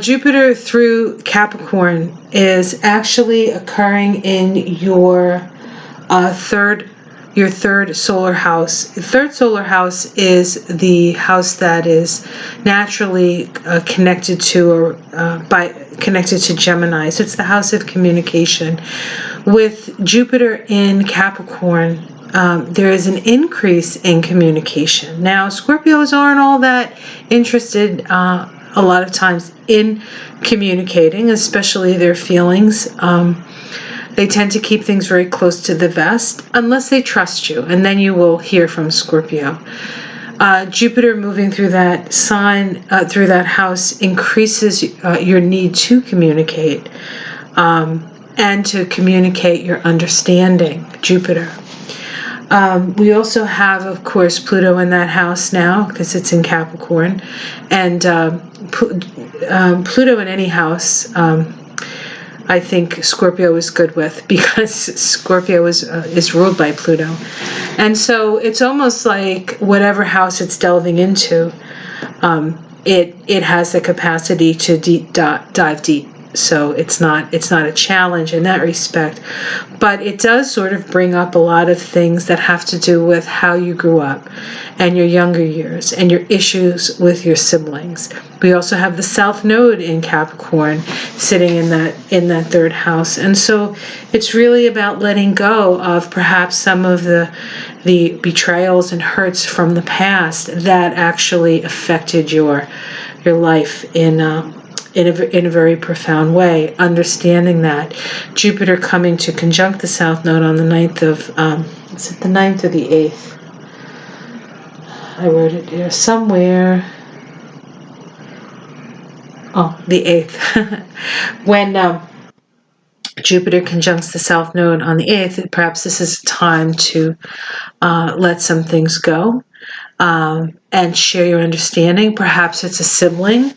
Jupiter through Capricorn is actually occurring in your third solar house. The third solar house is the house that is naturally connected to Gemini. So it's the house of communication. With Jupiter in Capricorn, there is an increase in communication. Now, Scorpios aren't all that interested a lot of times in communicating, especially their feelings. They tend to keep things very close to the vest unless they trust you, and then you will hear from Scorpio. Jupiter moving through that sign, through that house, increases your need to communicate and to communicate your understanding, Jupiter. We also have, of course, Pluto in that house now because it's in Capricorn. And Pluto in any house, I think Scorpio is good with, because Scorpio is ruled by Pluto. And so it's almost like whatever house it's delving into, it has the capacity to dive deep. So it's not a challenge in that respect, but it does sort of bring up a lot of things that have to do with how you grew up and your younger years and your issues with your siblings. We also have the South Node in Capricorn sitting in that third house, and so it's really about letting go of perhaps some of the betrayals and hurts from the past that actually affected your life in a very profound way. Understanding that Jupiter coming to conjunct the South Node on the 9th of, is it the 9th or the 8th? I wrote it here somewhere. Oh, the 8th. When Jupiter conjuncts the South Node on the 8th, perhaps this is a time to let some things go and share your understanding. Perhaps it's a sibling.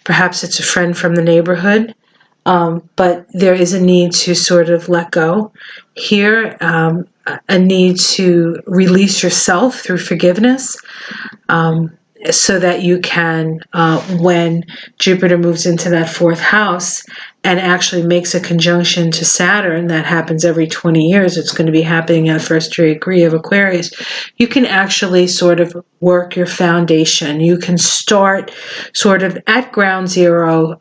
Perhaps it's a friend from the neighborhood, but there is a need to sort of let go here, a need to release yourself through forgiveness, so that you can, when Jupiter moves into that fourth house and actually makes a conjunction to Saturn, that happens every 20 years, it's going to be happening at first degree of Aquarius, you can actually sort of work your foundation. You can start sort of at ground zero,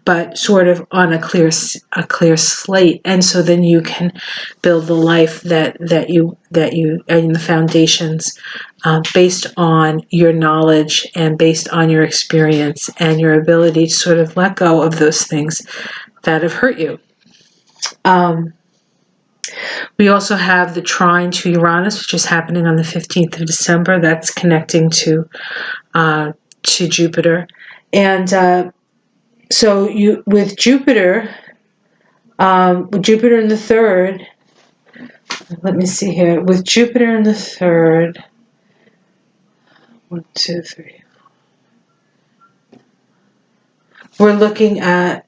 but sort of on a clear slate, and so then you can build the life that you and the foundations based on your knowledge and based on your experience and your ability to sort of let go of those things that have hurt you. We also have the trine to Uranus, which is happening on the 15th of December. That's connecting to Jupiter. And so with Jupiter in the third, let me see here. With Jupiter in the third, 1, 2, 3. We're looking at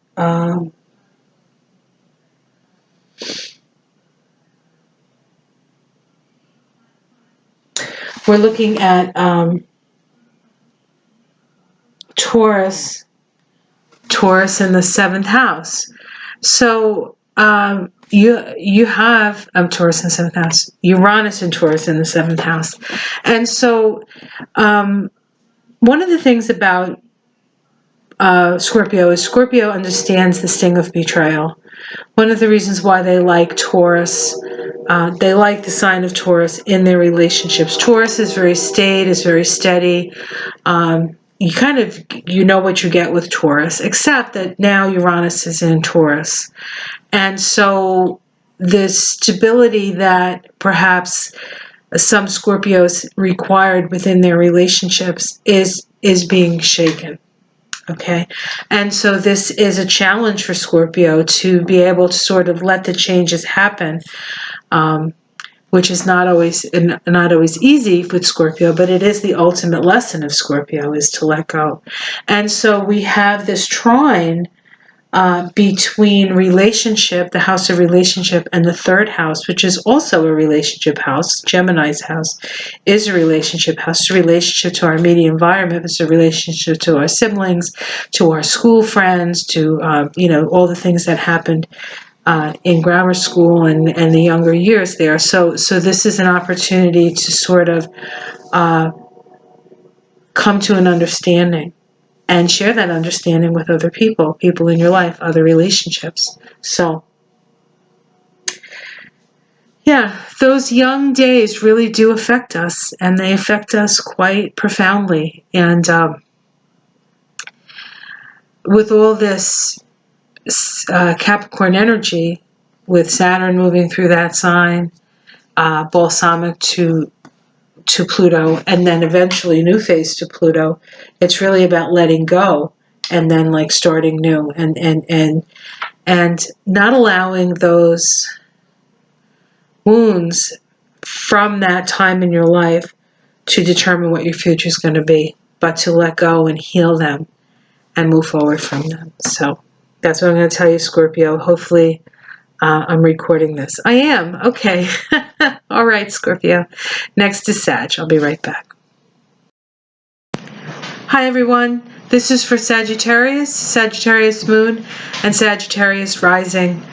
Taurus in the seventh house. So you have Taurus in the seventh house, Uranus and Taurus in the seventh house, and so one of the things about Scorpio is Scorpio understands the sting of betrayal. One of the reasons why they like Taurus, they like the sign of Taurus in their relationships. Taurus is very staid, is very steady. You know what you get with Taurus, except that now Uranus is in Taurus. And so the stability that perhaps some Scorpios required within their relationships is being shaken. Okay, and so this is a challenge for Scorpio to be able to sort of let the changes happen, which is not always easy with Scorpio, but it is the ultimate lesson of Scorpio, is to let go. And so we have this trine between relationship, the house of relationship, and the third house, which is also a relationship house. Gemini's house is a relationship house. It's a relationship to our immediate environment. It's a relationship to our siblings, to our school friends, to all the things that happened in grammar school and the younger years there. So this is an opportunity to sort of come to an understanding and share that understanding with other people in your life, other relationships. So, yeah, those young days really do affect us, and they affect us quite profoundly. And with all this Capricorn energy, with Saturn moving through that sign, balsamic to Pluto, and then eventually new phase to Pluto, it's really about letting go and then like starting new and not allowing those wounds from that time in your life to determine what your future is going to be, but to let go and heal them and move forward from them. So that's what I'm going to tell you, Scorpio. Hopefully I'm recording this. I am. Okay. All right, Scorpio. Next is Sag. I'll be right back. Hi, everyone. This is for Sagittarius, Sagittarius moon, and Sagittarius rising.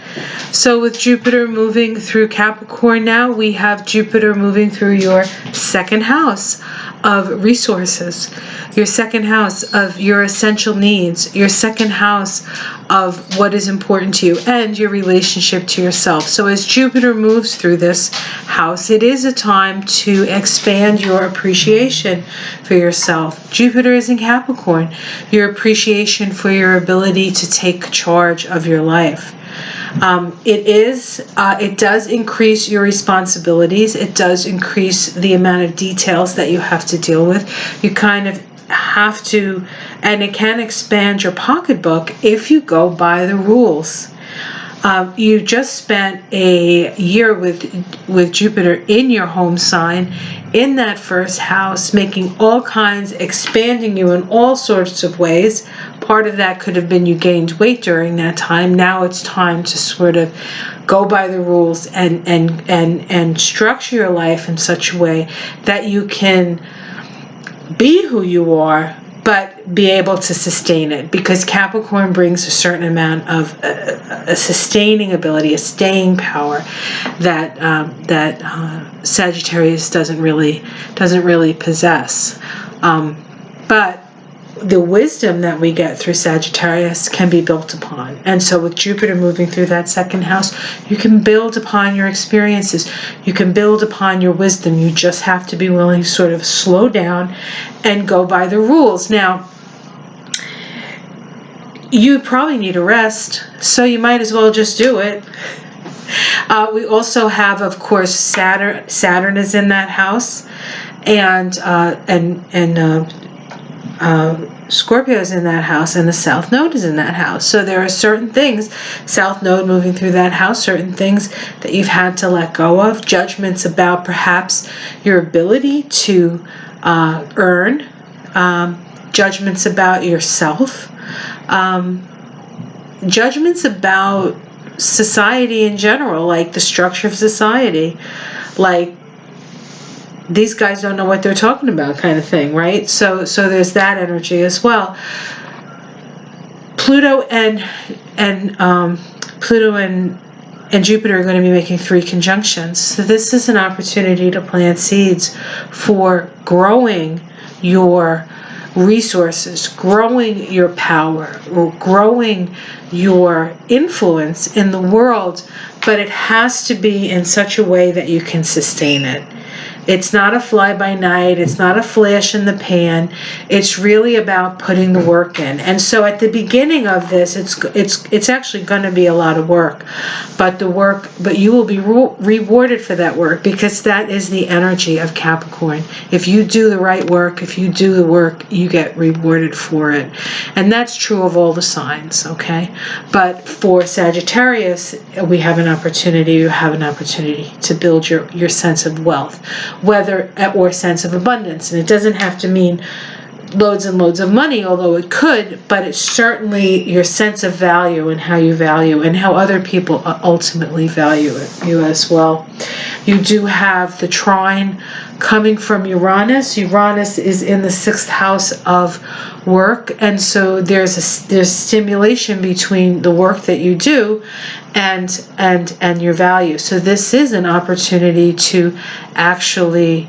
So with Jupiter moving through Capricorn now, we have Jupiter moving through your second house of resources, your second house of your essential needs, your second house of what is important to you, and your relationship to yourself. So as Jupiter moves through this house, it is a time to expand your appreciation for yourself. Jupiter is in Capricorn, your appreciation for your ability to take charge of your life. It does increase your responsibilities. It does increase the amount of details that you have to deal with. You kind of have to, and it can expand your pocketbook if you go by the rules. You just spent a year with Jupiter in your home sign, in that first house, making all kinds, expanding you in all sorts of ways. Part of that could have been you gained weight during that time. Now it's time to sort of go by the rules and structure your life in such a way that you can be who you are, but be able to sustain it, because Capricorn brings a certain amount of a sustaining ability, a staying power that Sagittarius doesn't really possess. But the wisdom that we get through Sagittarius can be built upon. And so with Jupiter moving through that second house, you can build upon your experiences. You can build upon your wisdom. You just have to be willing to sort of slow down and go by the rules. Now, you probably need a rest, so you might as well just do it. We also have, of course, Saturn is in that house, and Scorpio is in that house, and the South Node is in that house. So there are certain things, South Node moving through that house, certain things that you've had to let go of, judgments about perhaps your ability to earn, judgments about yourself, judgments about society in general, like the structure of society, like these guys don't know what they're talking about kind of thing, right? So there's that energy as well. Pluto and Jupiter are going to be making 3 conjunctions. So this is an opportunity to plant seeds for growing your resources, growing your power, or growing your influence in the world, but it has to be in such a way that you can sustain it. It's not a fly-by-night. It's not a flash in the pan. It's really about putting the work in. And so at the beginning of this, it's actually going to be a lot of work, but you will be rewarded for that work, because that is the energy of Capricorn. If you do the right work, if you do the work, you get rewarded for it. And that's true of all the signs, okay? But for Sagittarius, we have an opportunity. You have an opportunity to build your sense of wealth, or sense of abundance. And it doesn't have to mean loads and loads of money, although it could, but it's certainly your sense of value and how you value and how other people ultimately value you as well. You do have the trine coming from Uranus. Uranus is in the 6th house of work, and so there's stimulation between the work that you do and your value. So this is an opportunity to actually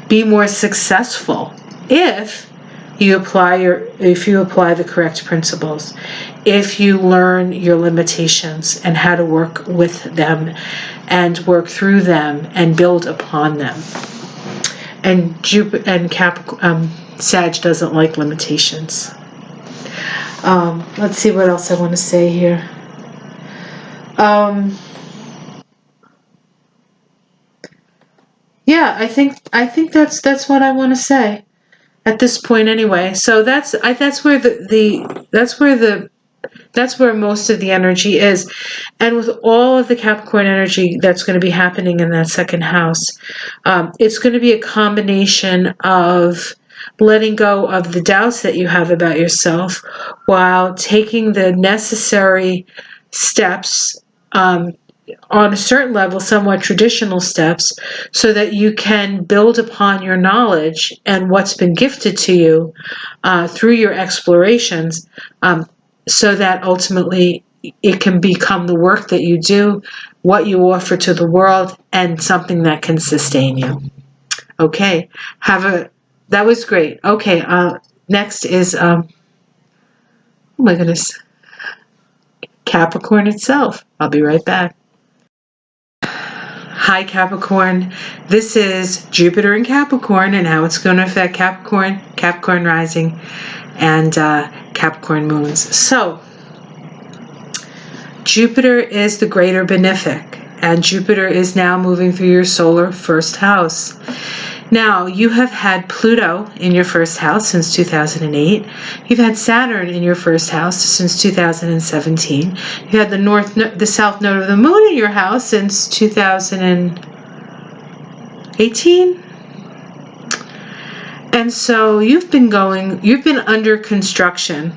be more successful if you apply the correct principles, if you learn your limitations and how to work with them and work through them and build upon them. And Jupiter and Capricorn, Sag doesn't like limitations. Let's see what else I want to say here. Yeah, I think that's what I want to say at this point anyway. So that's where that's where most of the energy is. And with all of the Capricorn energy that's going to be happening in that 2nd house, it's going to be a combination of letting go of the doubts that you have about yourself while taking the necessary steps, on a certain level, somewhat traditional steps, so that you can build upon your knowledge and what's been gifted to you through your explorations, so that ultimately it can become the work that you do, what you offer to the world, and something that can sustain you. Okay, that was great. Okay, next is, oh my goodness, Capricorn itself. I'll be right back. Hi Capricorn, this is Jupiter in Capricorn and how it's going to affect Capricorn, Capricorn rising, and Capricorn moons. So, Jupiter is the greater benefic, and Jupiter is now moving through your solar 1st house. Now, you have had Pluto in your 1st house since 2008. You've had Saturn in your 1st house since 2017. You had the south node of the moon in your house since 2018. And so you've been under construction,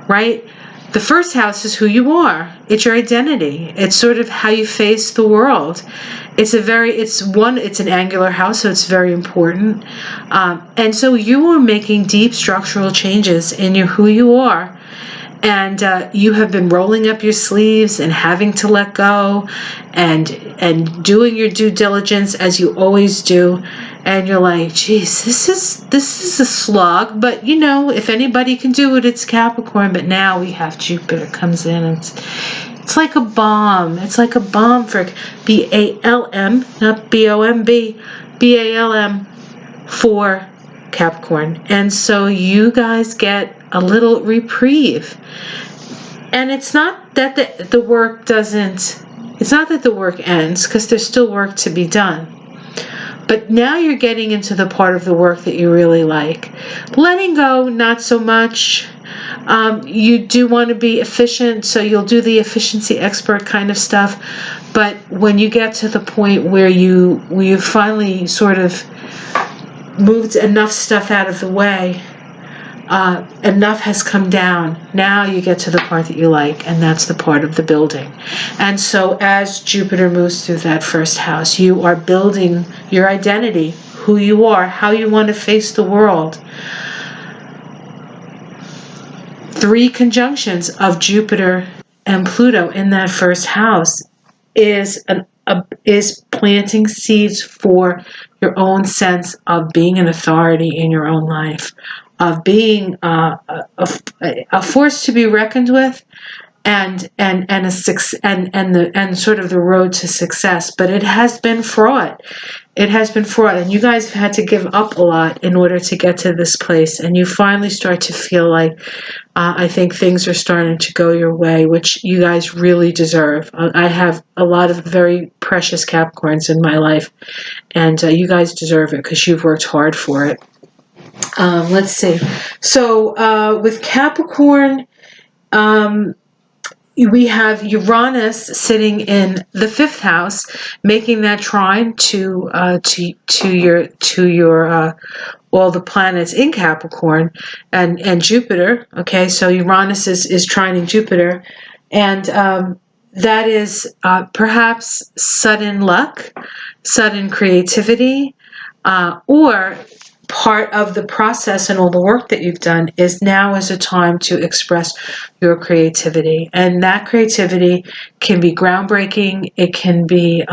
right? The 1st house is who you are. It's your identity. It's sort of how you face the world. It's an angular house, so it's very important. And so you are making deep structural changes in who you are. And you have been rolling up your sleeves and having to let go and doing your due diligence as you always do. And you're like, geez, this is a slog, but if anybody can do it, it's Capricorn. But now we have Jupiter comes in, and it's like a bomb. It's like a bomb for BALM, not BOMB, BALM for Capricorn. And so you guys get a little reprieve. And it's not that the work ends, because there's still work to be done. But now you're getting into the part of the work that you really like. Letting go, not so much. You do want to be efficient, so you'll do the efficiency expert kind of stuff. But when you get to the point where you finally sort of moved enough stuff out of the way, enough has come down. Now you get to the part that you like, and that's the part of the building. And so as Jupiter moves through that 1st house, you are building your identity, who you are, how you want to face the world. 3 conjunctions of Jupiter and Pluto in that 1st house is planting seeds for your own sense of being an authority in your own life, of being a force to be reckoned with, and sort of the road to success. But it has been fraught. It has been fraught, and you guys have had to give up a lot in order to get to this place. And you finally start to feel like, I think things are starting to go your way, which you guys really deserve. I have a lot of very precious Capricorns in my life, and you guys deserve it because you've worked hard for it. Let's see. So with Capricorn, we have Uranus sitting in the 5th house, making that trine to your all the planets in Capricorn, and Jupiter. Okay, so Uranus is trining Jupiter, and that is perhaps sudden luck, sudden creativity, or part of the process and all the work that you've done is now is a time to express your creativity. And that creativity can be groundbreaking. It can be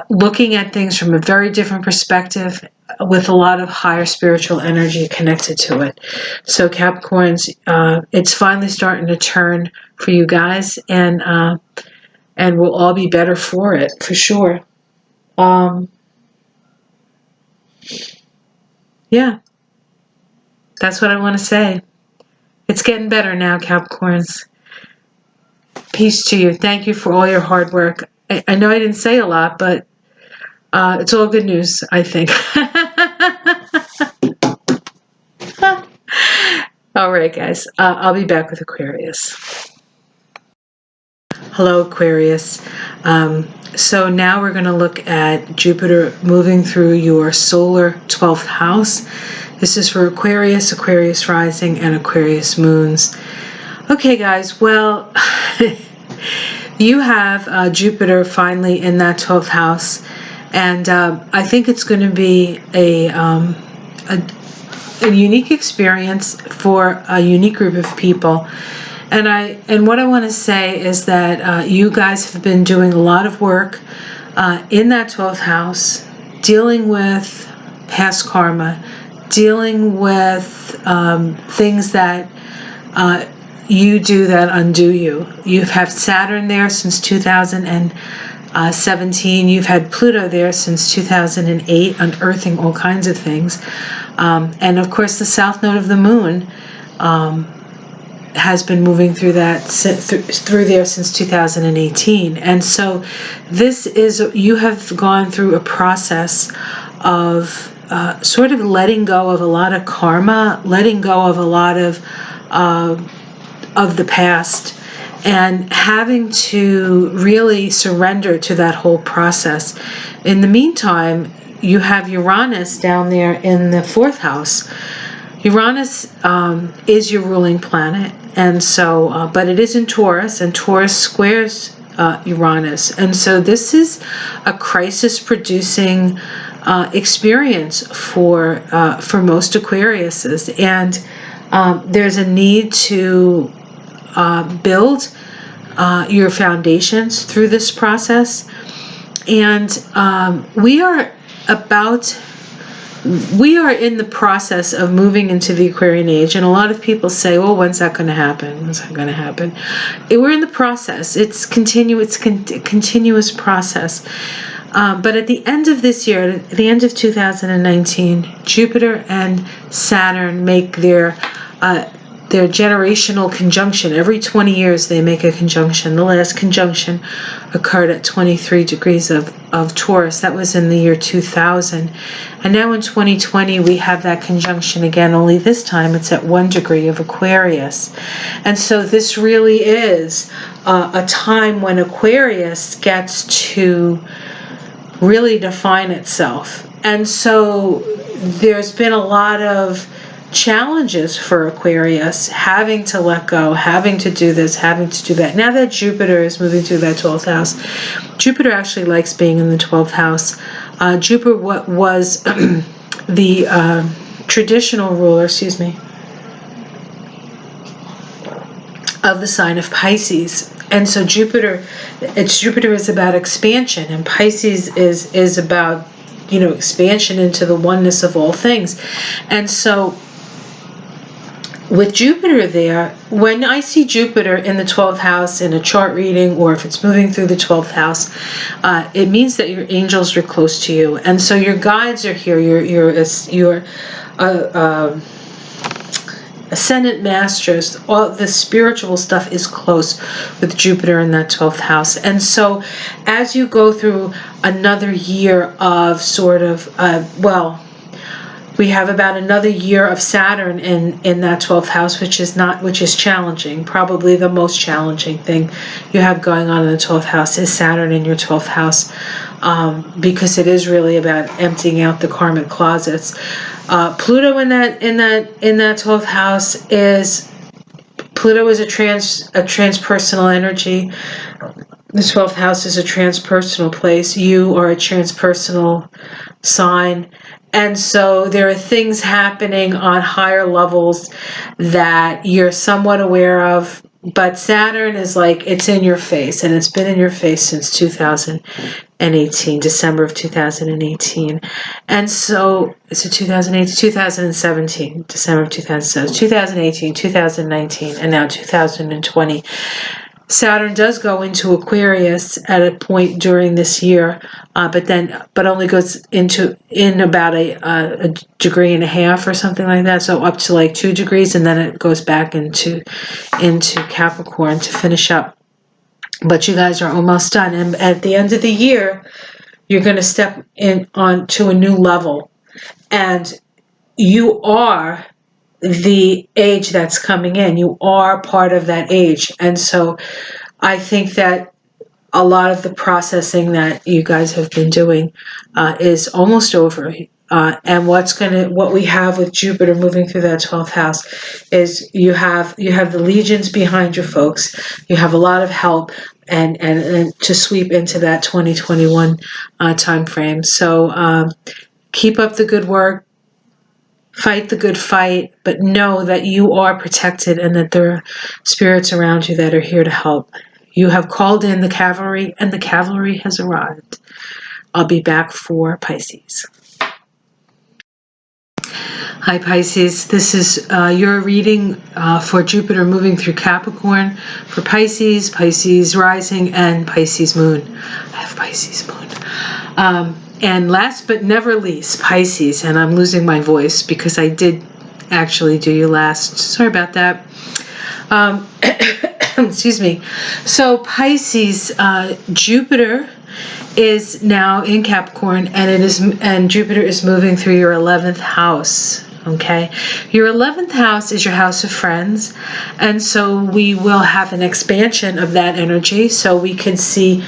looking at things from a very different perspective with a lot of higher spiritual energy connected to it. So Capricorns, it's finally starting to turn for you guys, and we'll all be better for it, for sure. Yeah, that's what I want to say. It's getting better now, Capricorns. Peace to you. Thank you for all your hard work. I know I didn't say a lot, but it's all good news, I think. All right, guys. I'll be back with Aquarius. Hello, Aquarius. So now we're going to look at Jupiter moving through your solar 12th house. This is for Aquarius, Aquarius rising, and Aquarius moons. Okay, guys. Well, you have Jupiter finally in that 12th house, and I think it's going to be a unique experience for a unique group of people. And what I want to say is that you guys have been doing a lot of work in that 12th house, dealing with past karma, dealing with things that you do that undo you. You've had Saturn there since 2017. You've had Pluto there since 2008, unearthing all kinds of things. And of course, the south node of the moon has been moving through there since 2018. And so this is, you have gone through a process of sort of letting go of a lot of karma, letting go of a lot of the past, and having to really surrender to that whole process. In the meantime, you have Uranus down there in the 4th house. Uranus is your ruling planet, and so, but it is in Taurus, and Taurus squares Uranus, and so this is a crisis-producing experience for most Aquariuses, and there's a need to build your foundations through this process, and we are in the process of moving into the Aquarian age, and a lot of people say, well, when's that going to happen? When's that going to happen? We're in the process. It's continuous process. But at the end of this year, at the end of 2019, Jupiter and Saturn make their generational conjunction. Every 20 years they make a conjunction. The last conjunction occurred at 23 degrees of Taurus. That was in the year 2000. And now in 2020 we have that conjunction again, only this time it's at 1 degree of Aquarius. And so this really is a time when Aquarius gets to really define itself. And so there's been a lot of challenges for Aquarius, having to let go, having to do this, having to do that. Now that Jupiter is moving through that 12th house, Jupiter actually likes being in the 12th house. Jupiter was the traditional ruler, of the sign of Pisces. And so Jupiter is about expansion, and Pisces is about, expansion into the oneness of all things. And so with Jupiter there, when I see Jupiter in the 12th house in a chart reading, or if it's moving through the 12th house, it means that your angels are close to you, and so your guides are here. Your Ascendant masters, all the spiritual stuff is close with Jupiter in that 12th house. And so as you go through another year of sort of, we have about another year of Saturn in that 12th house, which is challenging. Probably the most challenging thing you have going on in the 12th house is Saturn in your 12th house, because it is really about emptying out the karmic closets. Pluto in that 12th house is a transpersonal energy. The 12th house is a transpersonal place. You are a transpersonal sign. And so there are things happening on higher levels that you're somewhat aware of. But Saturn is like, it's in your face, and it's been in your face since 2018, December of 2018. And so, is it 2018? 2017, December of 2017, 2018, 2019, and now 2020. Saturn does go into Aquarius at a point during this year, but only goes in about a degree and a half or something like that. So up to like 2 degrees, and then it goes back into Capricorn to finish up. But you guys are almost done, and at the end of the year, you're going to step on to a new level, and you are the age that's coming in. You are part of that age. And so I think that a lot of the processing that you guys have been doing is almost over. And what we have with Jupiter moving through that 12th house is you have the legions behind your folks. You have a lot of help and to sweep into that 2021 time frame. So keep up the good work. Fight the good fight, but know that you are protected and that there are spirits around you that are here to help. You have called in the cavalry, and the cavalry has arrived. I'll be back for Pisces. Hi Pisces, this is your reading for Jupiter moving through Capricorn for Pisces, Pisces rising, and Pisces moon. I have Pisces moon. And last but never least, Pisces, and I'm losing my voice because I did actually do you last. Sorry about that. Excuse me. So Pisces, Jupiter is now in Capricorn, and Jupiter is moving through your 11th house. Okay, your 11th house is your house of friends, and so we will have an expansion of that energy. So we can see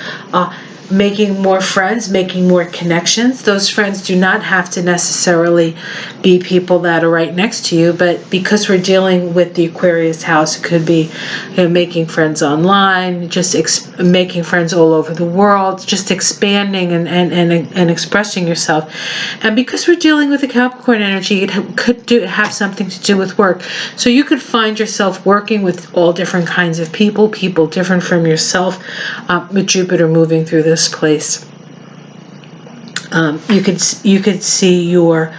making more friends, making more connections. Those friends do not have to necessarily be people that are right next to you, but because we're dealing with the Aquarius house, it could be making friends online, just making friends all over the world, just expanding and expressing yourself. And because we're dealing with the Capricorn energy, it could have something to do with work. So you could find yourself working with all different kinds of people different from yourself, with Jupiter moving through this place. You could see your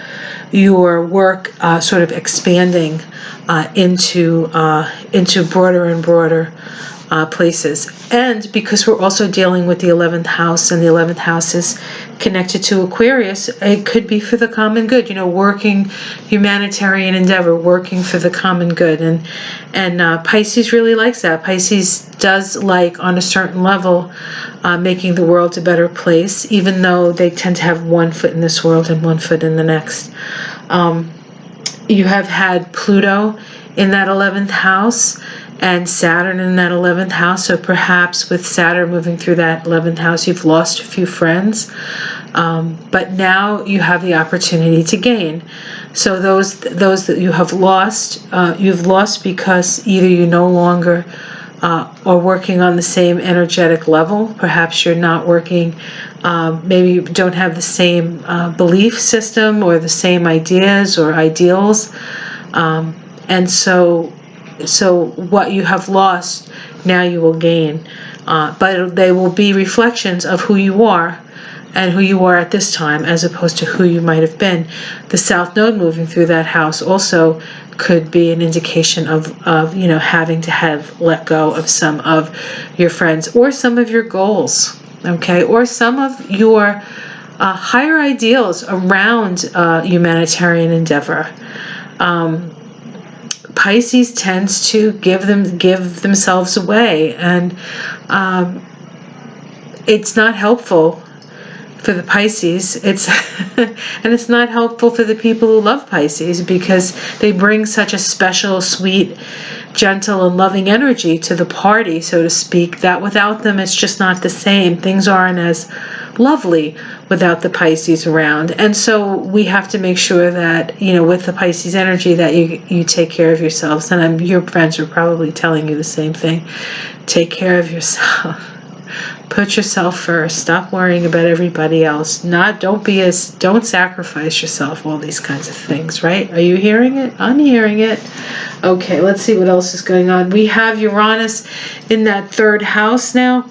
work sort of expanding into broader and broader places. And because we're also dealing with the 11th house, and the 11th house is connected to Aquarius, it could be for the common good, working humanitarian endeavor, working for the common good. And Pisces really likes that. Pisces does like, on a certain level, making the world a better place, even though they tend to have one foot in this world and one foot in the next. You have had Pluto in that 11th house and Saturn in that 11th house. So perhaps with Saturn moving through that 11th house, you've lost a few friends. But now you have the opportunity to gain. So those that you have lost, you've lost because either you no longer are working on the same energetic level. Perhaps you're not working, maybe you don't have the same belief system or the same ideas or ideals. And so what you have lost, now you will gain. But they will be reflections of who you are and who you are at this time, as opposed to who you might have been. The South Node moving through that house also could be an indication of having to have let go of some of your friends or some of your goals, okay, or some of your higher ideals around humanitarian endeavor. Pisces tends to give themselves away, and it's not helpful for the Pisces. It's and it's not helpful for the people who love Pisces, because they bring such a special, sweet, gentle, and loving energy to the party, so to speak, that without them it's just not the same. Things aren't as lovely without the Pisces around. And so we have to make sure that, you know, with the Pisces energy, that you take care of yourselves. And your friends are probably telling you the same thing. Take care of yourself. Put yourself first. Stop worrying about everybody else. Don't sacrifice yourself. All these kinds of things, right? Are you hearing it? I'm hearing it. Okay, let's see what else is going on. We have Uranus in that third house now.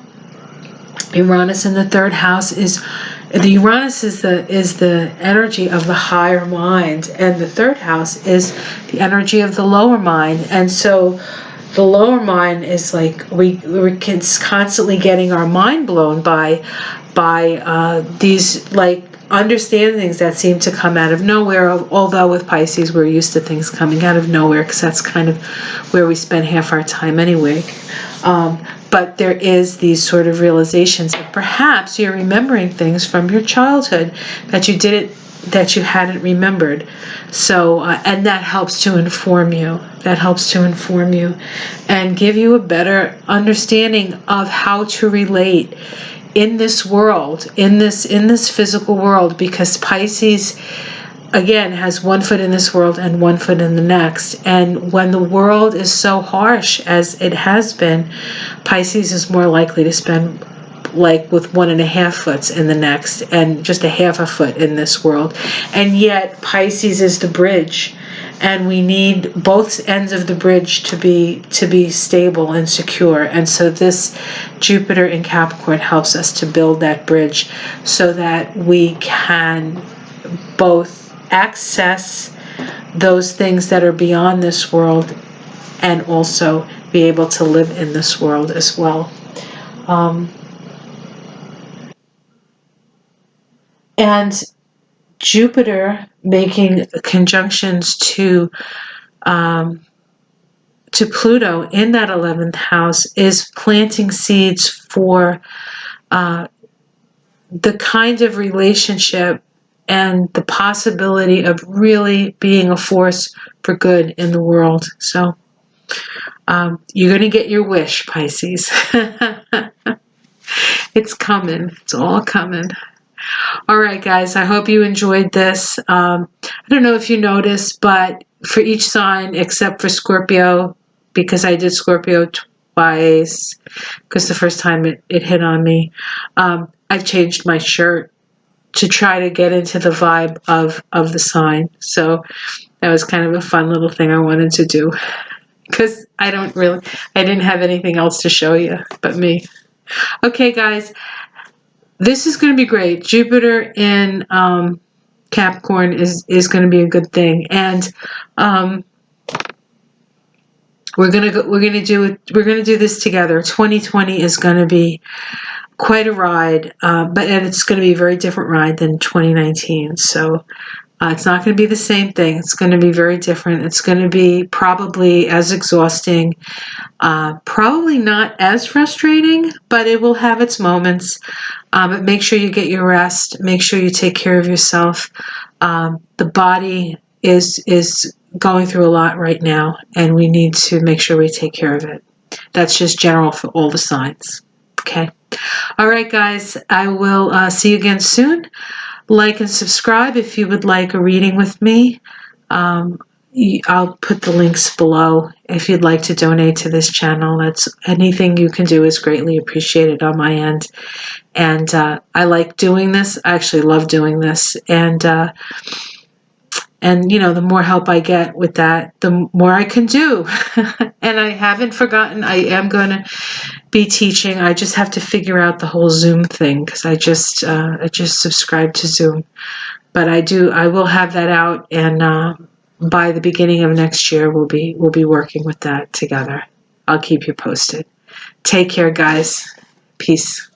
Uranus in the third house is the energy of the higher mind, and the third house is the energy of the lower mind. And so the lower mind is like we're constantly getting our mind blown by these like understandings that seem to come out of nowhere. Although with Pisces we're used to things coming out of nowhere, because that's kind of where we spend half our time anyway. But there is these sort of realizations that perhaps you're remembering things from your childhood that you hadn't remembered. So, and that helps to inform you. That helps to inform you and give you a better understanding of how to relate in this world, in this physical world, because Pisces, again, has one foot in this world and one foot in the next. And when the world is so harsh as it has been, Pisces is more likely to spend like with 1.5 foot in the next and just 1/2 foot in this world. And yet Pisces is the bridge, and we need both ends of the bridge to be stable and secure. And so this Jupiter in Capricorn helps us to build that bridge so that we can both access those things that are beyond this world and also be able to live in this world as well. And Jupiter making conjunctions to Pluto in that 11th house is planting seeds for the kind of relationship and the possibility of really being a force for good in the world. So you're going to get your wish, Pisces. It's coming. It's all coming. All right, guys, I hope you enjoyed this. I don't know if you noticed, but for each sign except for Scorpio, because I did Scorpio twice, because the first time it hit on me, I've changed my shirt to try to get into the vibe of the sign. So that was kind of a fun little thing I wanted to do, because I didn't have anything else to show you but me. Okay, guys, this is going to be great. Jupiter in Capricorn is going to be a good thing, and we're going to do this together. 2020 is going to be quite a ride, and it's going to be a very different ride than 2019. So it's not going to be the same thing. It's going to be very different. It's going to be probably as exhausting, probably not as frustrating, but it will have its moments. But make sure you get your rest. Make sure you take care of yourself. The body is going through a lot right now, and we need to make sure we take care of it. That's just general for all the signs. Okay. All right, guys. I will see you again soon. Like and subscribe if you would like a reading with me. I'll put the links below if you'd like to donate to this channel. That's anything you can do is greatly appreciated on my end. And I like doing this. I actually love doing this. And you know, the more help I get with that, the more I can do. And I haven't forgotten. I am going to be teaching. I just have to figure out the whole Zoom thing, because I just subscribed to Zoom. But I will have that out, and by the beginning of next year, we'll be working with that together. I'll keep you posted. Take care, guys. Peace.